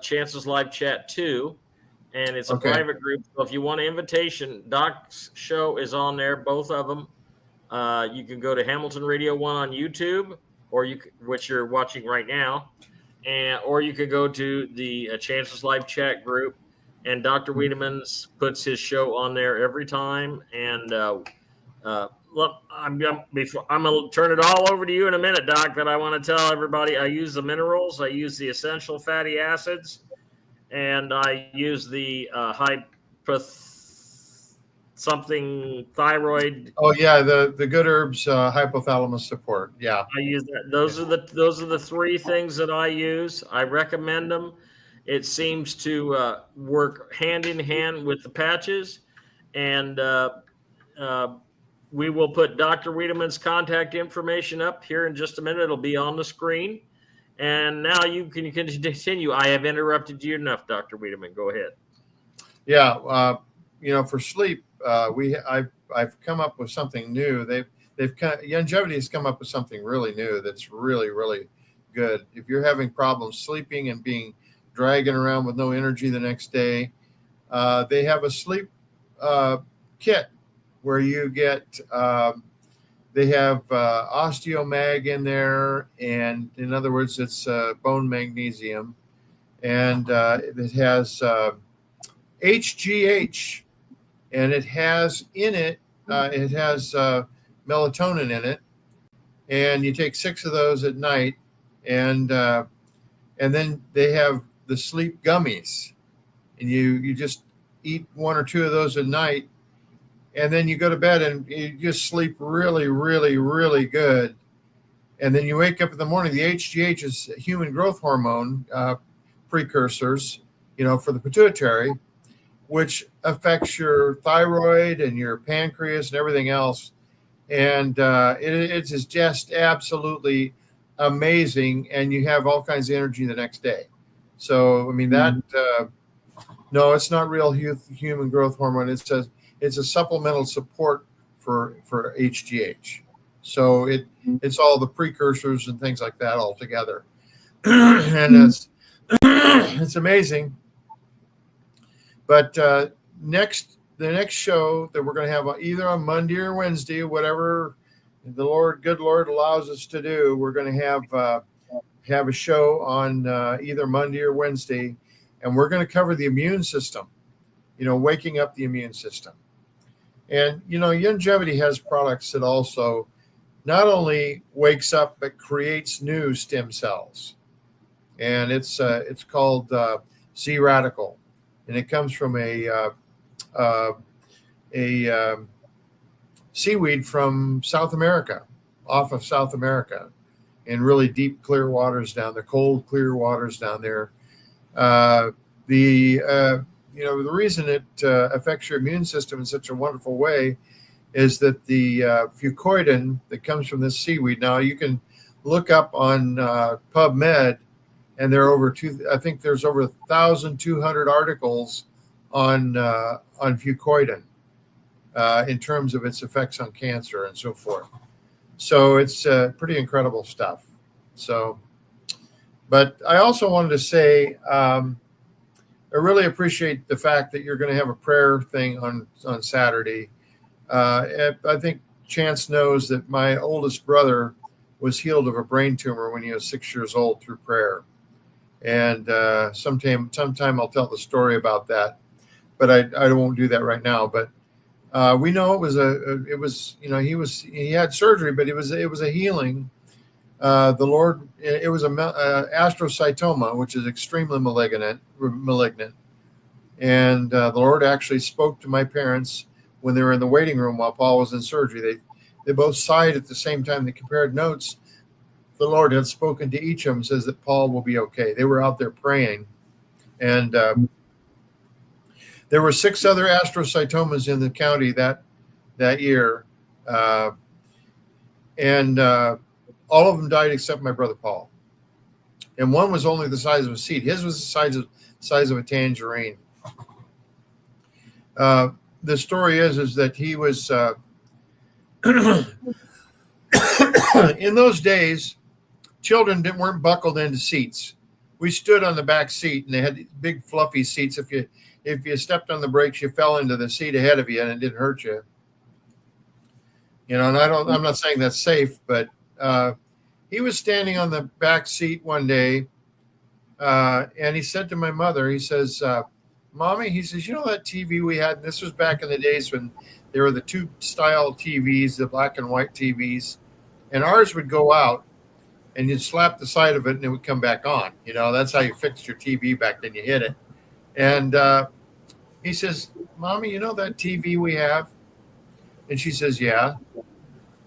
Speaker 2: Chance's Live Chat 2, and it's a private group. So if you want an invitation, Doc's show is on there, both of them. You can go to Hamilton Radio 1 on YouTube, or which you're watching right now, or you could go to the Chance's Live Chat group, and Dr. Wiedemann puts his show on there every time. And look, I'm going to turn it all over to you in a minute, Doc, but I want to tell everybody I use the minerals, I use the essential fatty acids, and I use the thyroid.
Speaker 5: Oh yeah, the good herbs hypothalamus support. Yeah,
Speaker 2: I use that. Those are the 3 things that I use. I recommend them. It seems to work hand in hand with the patches, and we will put Dr. Wiedemann's contact information up here in just a minute. It'll be on the screen. And now you can continue. I have interrupted you enough, Dr. Wiedemann. Go ahead.
Speaker 5: Yeah, for sleep, I've come up with something new. Longevity has come up with something really new that's really, really good. If you're having problems sleeping and dragging around with no energy the next day, they have a sleep kit where you get, they have osteomag in there, and in other words, it's bone magnesium, and it has HGH, and it has in it, melatonin in it, and you take 6 of those at night, and then they have the sleep gummies, and you just eat 1 or 2 of those at night, and then you go to bed and you just sleep really, really, really good. And then you wake up in the morning. The HGH is human growth hormone precursors, for the pituitary, which affects your thyroid and your pancreas and everything else. And it is just absolutely amazing. And you have all kinds of energy the next day. So, I mean, that, no, it's not real human growth hormone. It's a supplemental support for HGH. So it's all the precursors and things like that all together. And it's amazing. But the next show that we're going to have either on Monday or Wednesday, whatever the good Lord allows us to do, we're going to have a show on either Monday or Wednesday, and we're going to cover the immune system, waking up the immune system. And, Longevity has products that also not only wakes up, but creates new stem cells. And it's called Z Radical. And it comes from a seaweed from South America, off of South America, in really deep, clear waters down there, cold, clear waters down there. The reason it affects your immune system in such a wonderful way is that the fucoidan that comes from this seaweed. Now you can look up on PubMed, and I think there's over 1,200 articles on fucoidan in terms of its effects on cancer and so forth. So it's pretty incredible stuff. So, but I also wanted to say, I really appreciate the fact that you're going to have a prayer thing on Saturday. I think Chance knows that my oldest brother was healed of a brain tumor when he was 6 years old through prayer. And sometime I'll tell the story about that, but I won't do that right now. But we know he had surgery, but it was a healing. The Lord, it was a astrocytoma, which is extremely malignant, and the Lord actually spoke to my parents when they were in the waiting room while Paul was in surgery. They both sighed at the same time. They compared notes. The Lord had spoken to each of them, says that Paul will be okay. They were out there praying, and there were 6 other astrocytomas in the county that year, and all of them died except my brother Paul. And one was only the size of a seed. His was the size of a tangerine. The story is that he was in those days, children weren't buckled into seats. We stood on the back seat, and they had big fluffy seats. If you stepped on the brakes, you fell into the seat ahead of you, and it didn't hurt you. And I'm not saying that's safe, but he was standing on the back seat one day, and he said to my mother, he says, Mommy, he says, that TV we had, and this was back in the days when there were the tube-style TVs, the black and white TVs, and ours would go out, and you'd slap the side of it, and it would come back on. That's how you fixed your TV back then. You hit it. And he says, Mommy, that TV we have? And she says, yeah.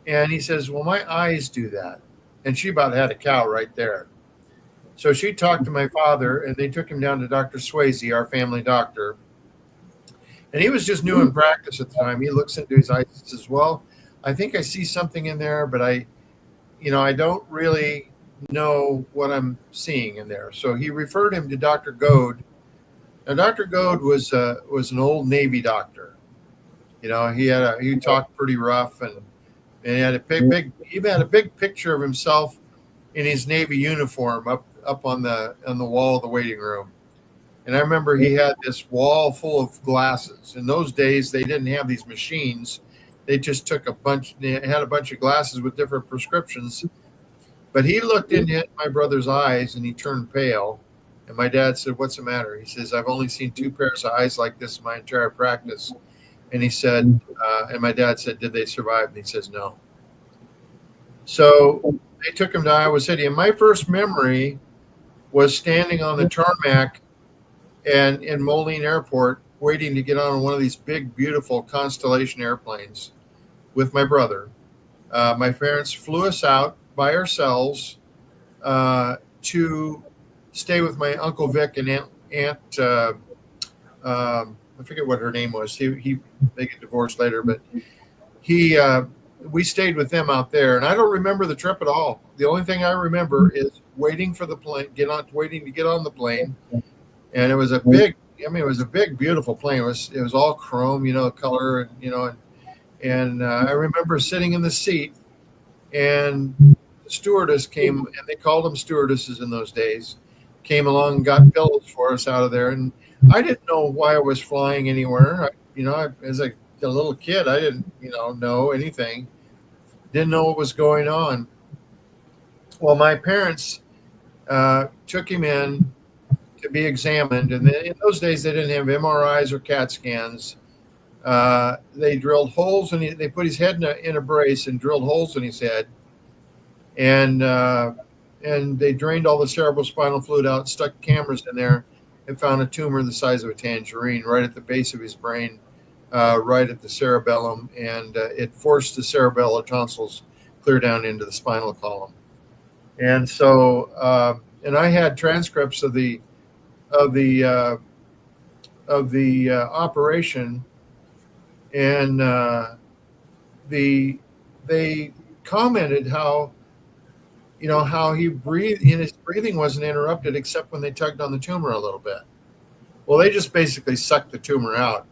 Speaker 5: And he says, well, my eyes do that. And she about had a cow right there. So she talked to my father, and they took him down to Dr. Swayze, our family doctor. And he was just new in practice at the time. He looks into his eyes and says, well, I think I see something in there, but I don't really know what I'm seeing in there. So he referred him to Dr. Goad. Now, Dr. Goad was an old Navy doctor. He talked pretty rough, and he had a big picture of himself in his Navy uniform up on the wall of the waiting room. And I remember he had this wall full of glasses. In those days, they didn't have these machines. They just took they had a bunch of glasses with different prescriptions. But he looked into my brother's eyes, and he turned pale. And my dad said, what's the matter? He says, I've only seen 2 pairs of eyes like this in my entire practice. And he said, and my dad said, did they survive? And he says, no. So they took him to Iowa City. And my first memory was standing on the tarmac and in Moline Airport, waiting to get on one of these big, beautiful Constellation airplanes with my brother. My parents flew us out, by ourselves to stay with my Uncle Vic and Aunt I forget what her name was. They get divorced later, but we stayed with them out there, and I don't remember the trip at all. The only thing I remember is waiting for the plane, waiting to get on the plane, and it was a big, beautiful plane. It was all chrome, color, and I remember sitting in the seat, and the stewardess came, and they called them stewardesses in those days, came along and got pillows for us out of there, and I didn't know why I was flying anywhere. As a little kid, I didn't, know anything. Didn't know what was going on. Well, my parents took him in to be examined, and in those days they didn't have MRIs or CAT scans. They drilled holes, and they put his head in a brace and drilled holes in his head, and they drained all the cerebrospinal fluid out, stuck cameras in there, and found a tumor the size of a tangerine right at the base of his brain, right at the cerebellum, and it forced the cerebellar tonsils clear down into the spinal column. And so, and I had transcripts of the operation, and they commented how he breathed, and his breathing wasn't interrupted except when they tugged on the tumor a little bit. Well, they just basically sucked the tumor out,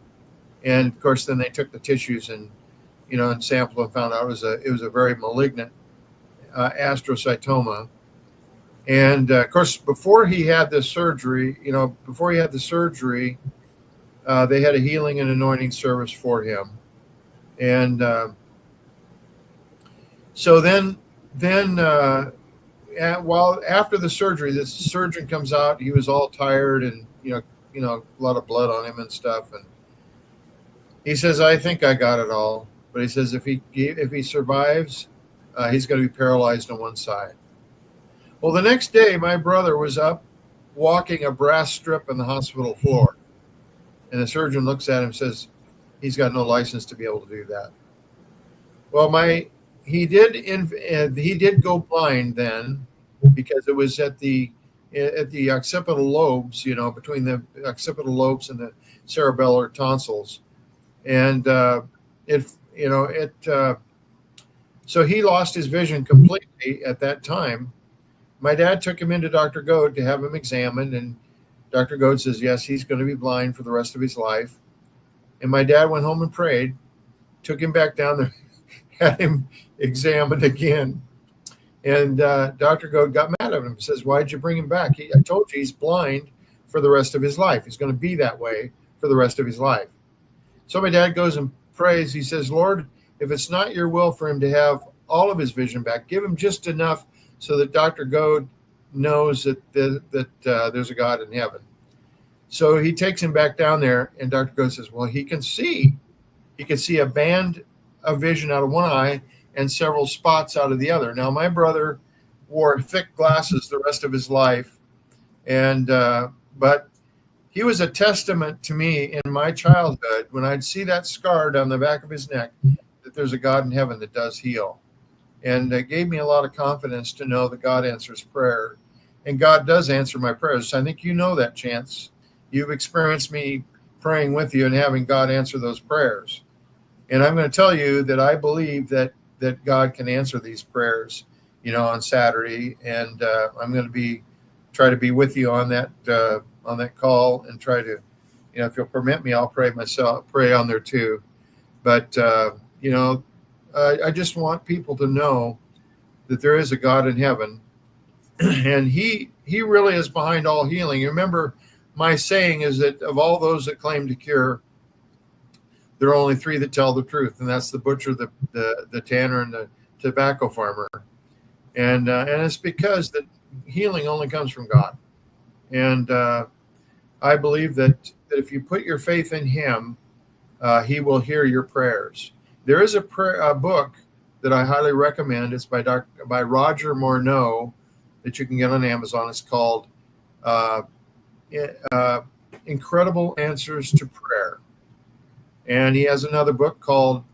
Speaker 5: and of course, then they took the tissues and sampled and found out it was a very malignant astrocytoma. And of course, before he had this surgery, they had a healing and anointing service for him, and so then. While after the surgery, this surgeon comes out. He was all tired and a lot of blood on him and stuff. And he says, "I think I got it all." But he says if he survives, he's going to be paralyzed on one side. Well, the next day, my brother was up walking a brass strip on the hospital floor, and the surgeon looks at him and says, "He's got no license to be able to do that." Well, he did go blind then, because it was at the occipital lobes, between the occipital lobes and the cerebellar tonsils, and so he lost his vision completely at that time. My dad took him into Dr. Goad to have him examined, and Dr. Goad says, yes, he's going to be blind for the rest of his life. And my dad went home and prayed, took him back down there, had him examined again. And Dr. Goad got mad at him. He says, why'd you bring him back? I told you he's blind for the rest of his life. He's going to be that way for the rest of his life. So my dad goes and prays. He says, Lord, if it's not your will for him to have all of his vision back, give him just enough so that Dr. Goad knows that there's a God in heaven. So he takes him back down there, and Dr. Goad says, well, he can see. He can see a band of vision out of one eye and several spots out of the other. Now, my brother wore thick glasses the rest of his life, and but he was a testament to me in my childhood when I'd see that scar down the back of his neck, that there's a God in heaven that does heal. And it gave me a lot of confidence to know that God answers prayer, and God does answer my prayers. I think you know that, Chance. You've experienced me praying with you and having God answer those prayers. And I'm going to tell you that I believe that God can answer these prayers, on Saturday. And I'm going to try to be with you on that call, and try to, if you'll permit me, I'll pray on there too. But, I just want people to know that there is a God in heaven, and he really is behind all healing. You remember, my saying is that of all those that claim to cure, there are only three that tell the truth, and that's the butcher, the tanner, and the tobacco farmer. And it's because that healing only comes from God. And I believe that if you put your faith in him, he will hear your prayers. There is a book that I highly recommend. It's by Roger Morneau that you can get on Amazon. It's called Incredible Answers to Prayer. And he has another book called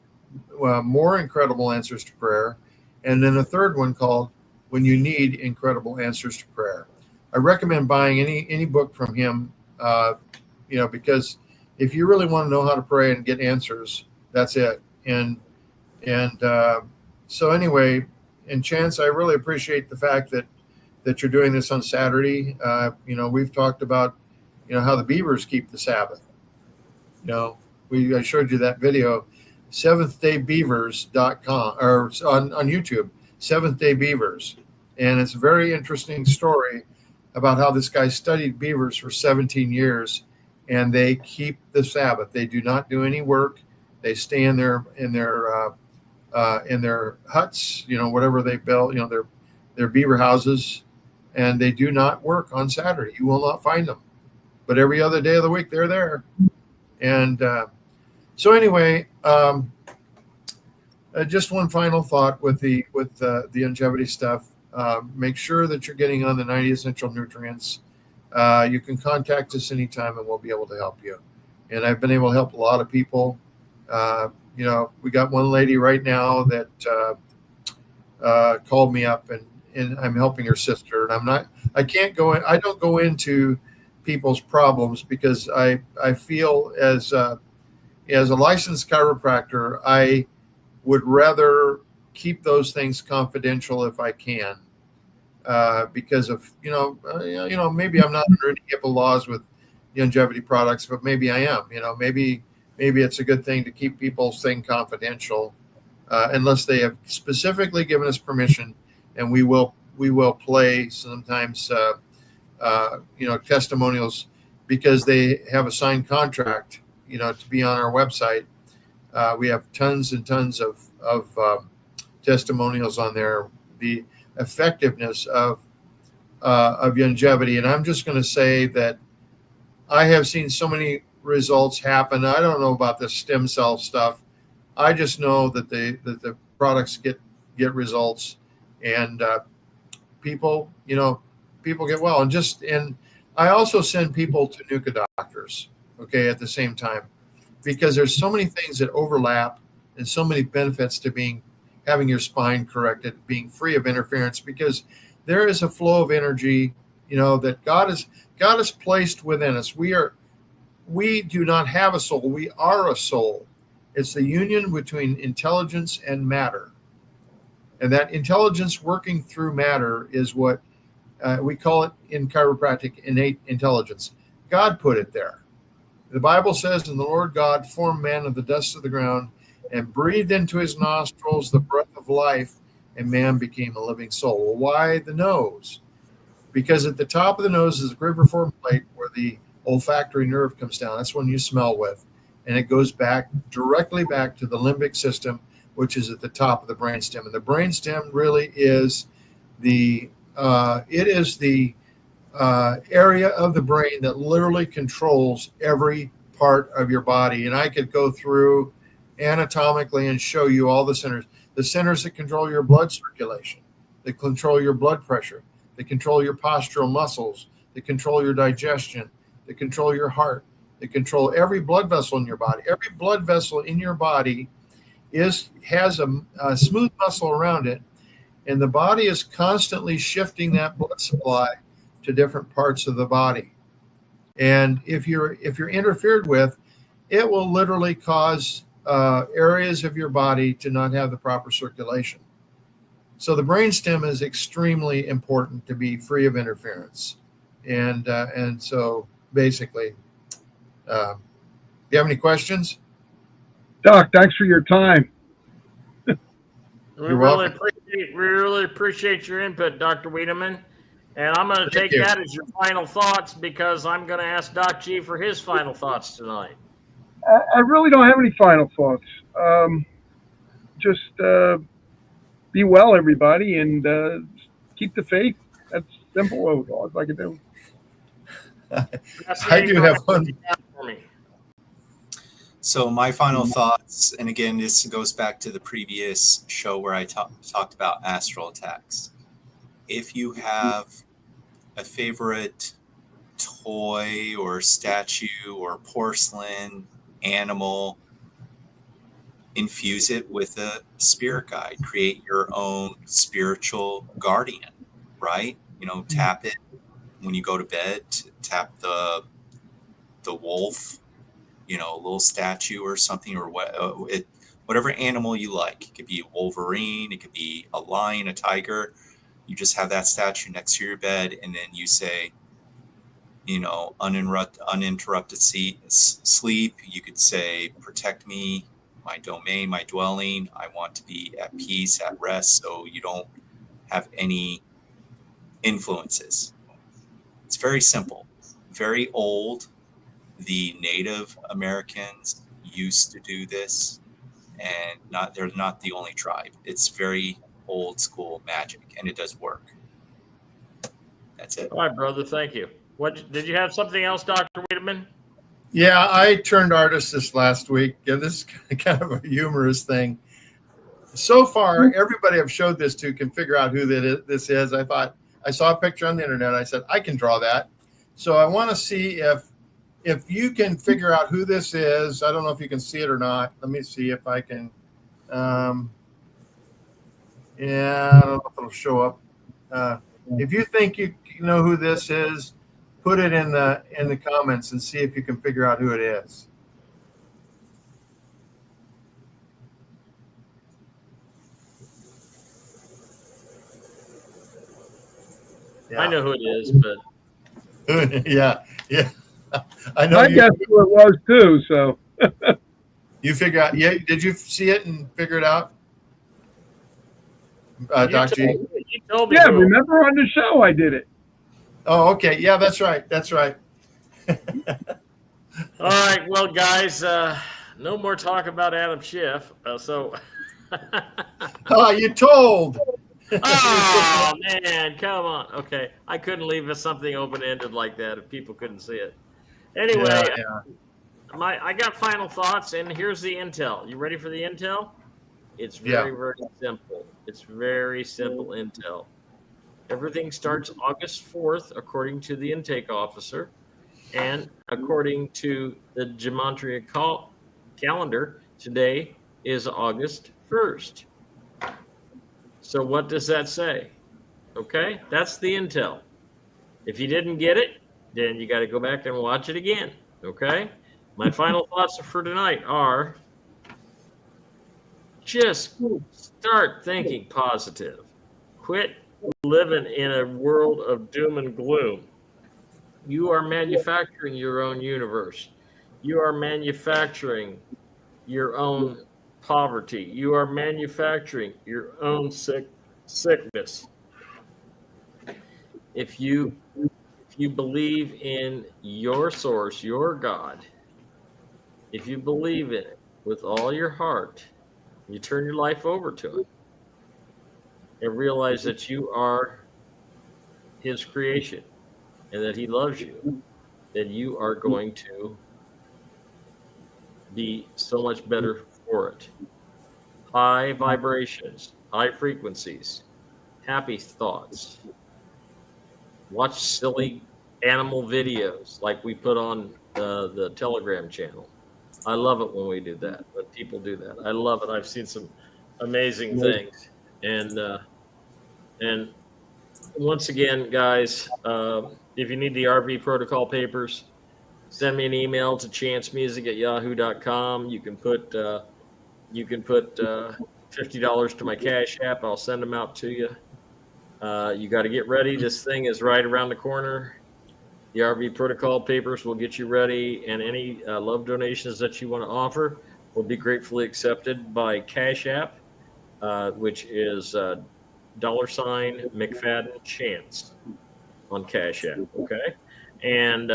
Speaker 5: More Incredible Answers to Prayer. And then a third one called when you need incredible answers to prayer. I recommend buying any book from him, because if you really want to know how to pray and get answers, that's it. And so anyway, and Chance, I really appreciate the fact that you're doing this on Saturday. We've talked about, how the beavers keep the Sabbath. I showed you that video, seventhDayBeavers.com, or on YouTube, Seventh Day Beavers. And it's a very interesting story about how this guy studied beavers for 17 years, and they keep the Sabbath. They do not do any work. They stay in their huts, whatever they built, their beaver houses, and they do not work on Saturday. You will not find them, but every other day of the week they're there. And so anyway, just one final thought with the longevity stuff. Make sure that you're getting on the 90 essential nutrients. You can contact us anytime, and we'll be able to help you. And I've been able to help a lot of people. We got one lady right now that called me up, and I'm helping her sister. And I don't go into people's problems because I feel as a licensed chiropractor, I would rather keep those things confidential if I can, because of maybe I'm not under any HIPAA laws with longevity products, but maybe I am. Maybe it's a good thing to keep people's thing confidential, unless they have specifically given us permission, and we will play sometimes testimonials because they have a signed contract to be on our website. We have tons and tons of testimonials on there, the effectiveness of longevity. And I'm just going to say that I have seen so many results happen. I don't know about the stem cell stuff. I just know that the products get results, and people get well. And I also send people to NUCA doctors, okay, at the same time, because there's so many things that overlap and so many benefits to having your spine corrected, being free of interference, because there is a flow of energy, that God has placed within us. We do not have a soul. We are a soul. It's the union between intelligence and matter. And that intelligence working through matter is what we call it in chiropractic innate intelligence. God put it there. The Bible says, and the Lord God formed man of the dust of the ground and breathed into his nostrils the breath of life, and man became a living soul. Well, why the nose? Because at the top of the nose is a cribriform plate where the olfactory nerve comes down. That's when you smell with. And it goes directly back to the limbic system, which is at the top of the brainstem. And the brainstem really is the area of the brain that literally controls every part of your body. And I could go through anatomically and show you all the centers that control your blood circulation, that control your blood pressure, that control your postural muscles, that control your digestion, that control your heart, that control every blood vessel in your body. Every blood vessel in your body has a smooth muscle around it, and the body is constantly shifting that blood supply to different parts of the body. And if you're interfered with, it will literally cause areas of your body to not have the proper circulation. So the brainstem is extremely important to be free of interference. And so basically, do you have any questions?
Speaker 1: Doc, thanks for your time.
Speaker 2: We really appreciate your input, Dr. Wiedemann. And I'm going to take that as your final thoughts, because I'm going to ask Doc G for his final thoughts tonight.
Speaker 1: I really don't have any final thoughts. Just be well, everybody, and keep the faith. That's simple. All I can do.
Speaker 5: I do have fun.
Speaker 3: So my final thoughts, and again, this goes back to the previous show where I talked about astral attacks. If you have a favorite toy or statue or porcelain animal, infuse it with a spirit guide, create your own spiritual guardian, right? Tap it when you go to bed, tap the wolf, a little statue or something, or whatever animal you like. It could be a wolverine, it could be a lion, a tiger. You just have that statue next to your bed, and then you say, uninterrupted sleep. You could say, protect me, my domain, my dwelling. I want to be at peace, at rest, so you don't have any influences. It's very simple, very old. The Native Americans used to do this, and they're not the only tribe. It's very old school magic, and it does work. That's it.
Speaker 2: All right, brother. Thank you. What did you have something else, Dr. Wiedemann?
Speaker 5: Yeah, I turned artist this last week. Yeah, this is kind of a humorous thing. So far, everybody I've showed this to can figure out who this is. I thought, I saw a picture on the internet. I said, I can draw that. So I want to see if you can figure out who this is. I don't know if you can see it or not. Let me see if I can. Yeah, I don't know if it'll show up. If you think you know who this is, put it in the comments and see if you can figure out who it is.
Speaker 2: Yeah. I know who it is, but
Speaker 5: yeah. I know.
Speaker 1: I guess who it was too. So
Speaker 5: you figure out. Yeah, did you see it and figure it out, Doc G?
Speaker 2: You told me.
Speaker 1: Yeah, remember on the show I did it.
Speaker 5: Oh, okay. Yeah, that's right.
Speaker 2: All right, well, guys, no more talk about Adam Schiff.
Speaker 5: Oh, you told.
Speaker 2: Oh man, come on. Okay, I couldn't leave something open-ended like that if people couldn't see it. Anyway, I got final thoughts, and here's the intel. You ready for the intel? It's very simple. It's very simple intel. Everything starts August 4th, according to the intake officer, and according to the gematria calendar, today is August 1st. So what does that say? Okay, that's the intel. If you didn't get it, then you got to go back and watch it again. Okay, my final thoughts for tonight are just start thinking positive. Quit living in a world of doom and gloom. You are manufacturing your own universe. You are manufacturing your own poverty. You are manufacturing your own sickness. If you believe in your source, your God, if you believe in it with all your heart, you turn your life over to it and realize that you are his creation and that he loves you, then you are going to be so much better for it. High vibrations, high frequencies, happy thoughts. Watch silly animal videos like we put on the Telegram channel. I love it when we do that, when people do that. I love it. I've seen some amazing things. And once again, guys, if you need the RV protocol papers, send me an email to chancemusic@yahoo.com. You can put $50 to my Cash App. I'll send them out to you. You got to get ready. This thing is right around the corner. The RV protocol papers will get you ready, and any love donations that you want to offer will be gratefully accepted by Cash App, which is $McFadden Chance on Cash App. Okay, and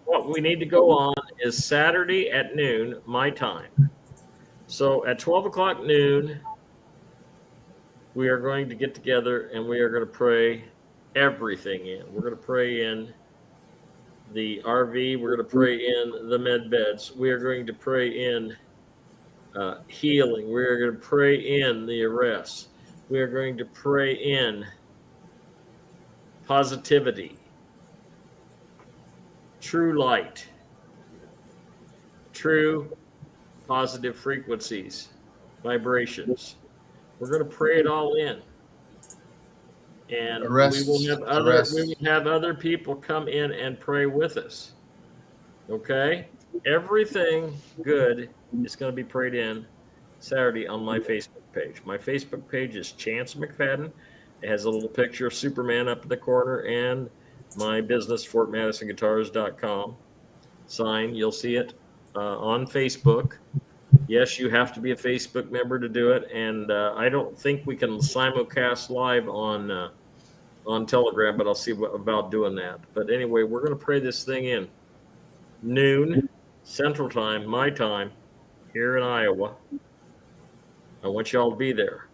Speaker 2: what we need to go on is Saturday at noon, my time. So at 12 o'clock noon, we are going to get together and we are going to pray everything in. We're going to pray in the RV. We're going to pray in the med beds. We are going to pray in healing. We are going to pray in the arrests. We are going to pray in positivity, true light, true positive frequencies, vibrations. We're going to pray it all in. And we will have other people come in and pray with us. Okay? Everything good is going to be prayed in Saturday on my Facebook page. My Facebook page is Chance McFadden. It has a little picture of Superman up in the corner and my business, FortMadisonGuitars.com sign. You'll see it on Facebook. Yes, you have to be a Facebook member to do it. And I don't think we can simulcast live on Telegram, but I'll see about doing that. But anyway, we're going to pray this thing in. Noon Central Time, my time, here in Iowa. I want you all to be there.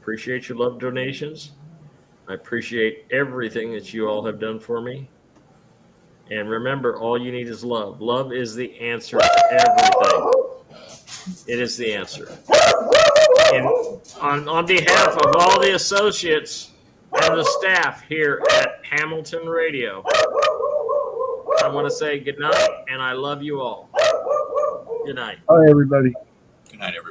Speaker 2: Appreciate your love donations. I appreciate everything that you all have done for me. And remember, all you need is love. Love is the answer to everything. It is the answer. And on behalf of all the associates and the staff here at Hamilton Radio, I want to say good night, and I love you all. Good night.
Speaker 1: Bye, everybody.
Speaker 3: Good night, everybody.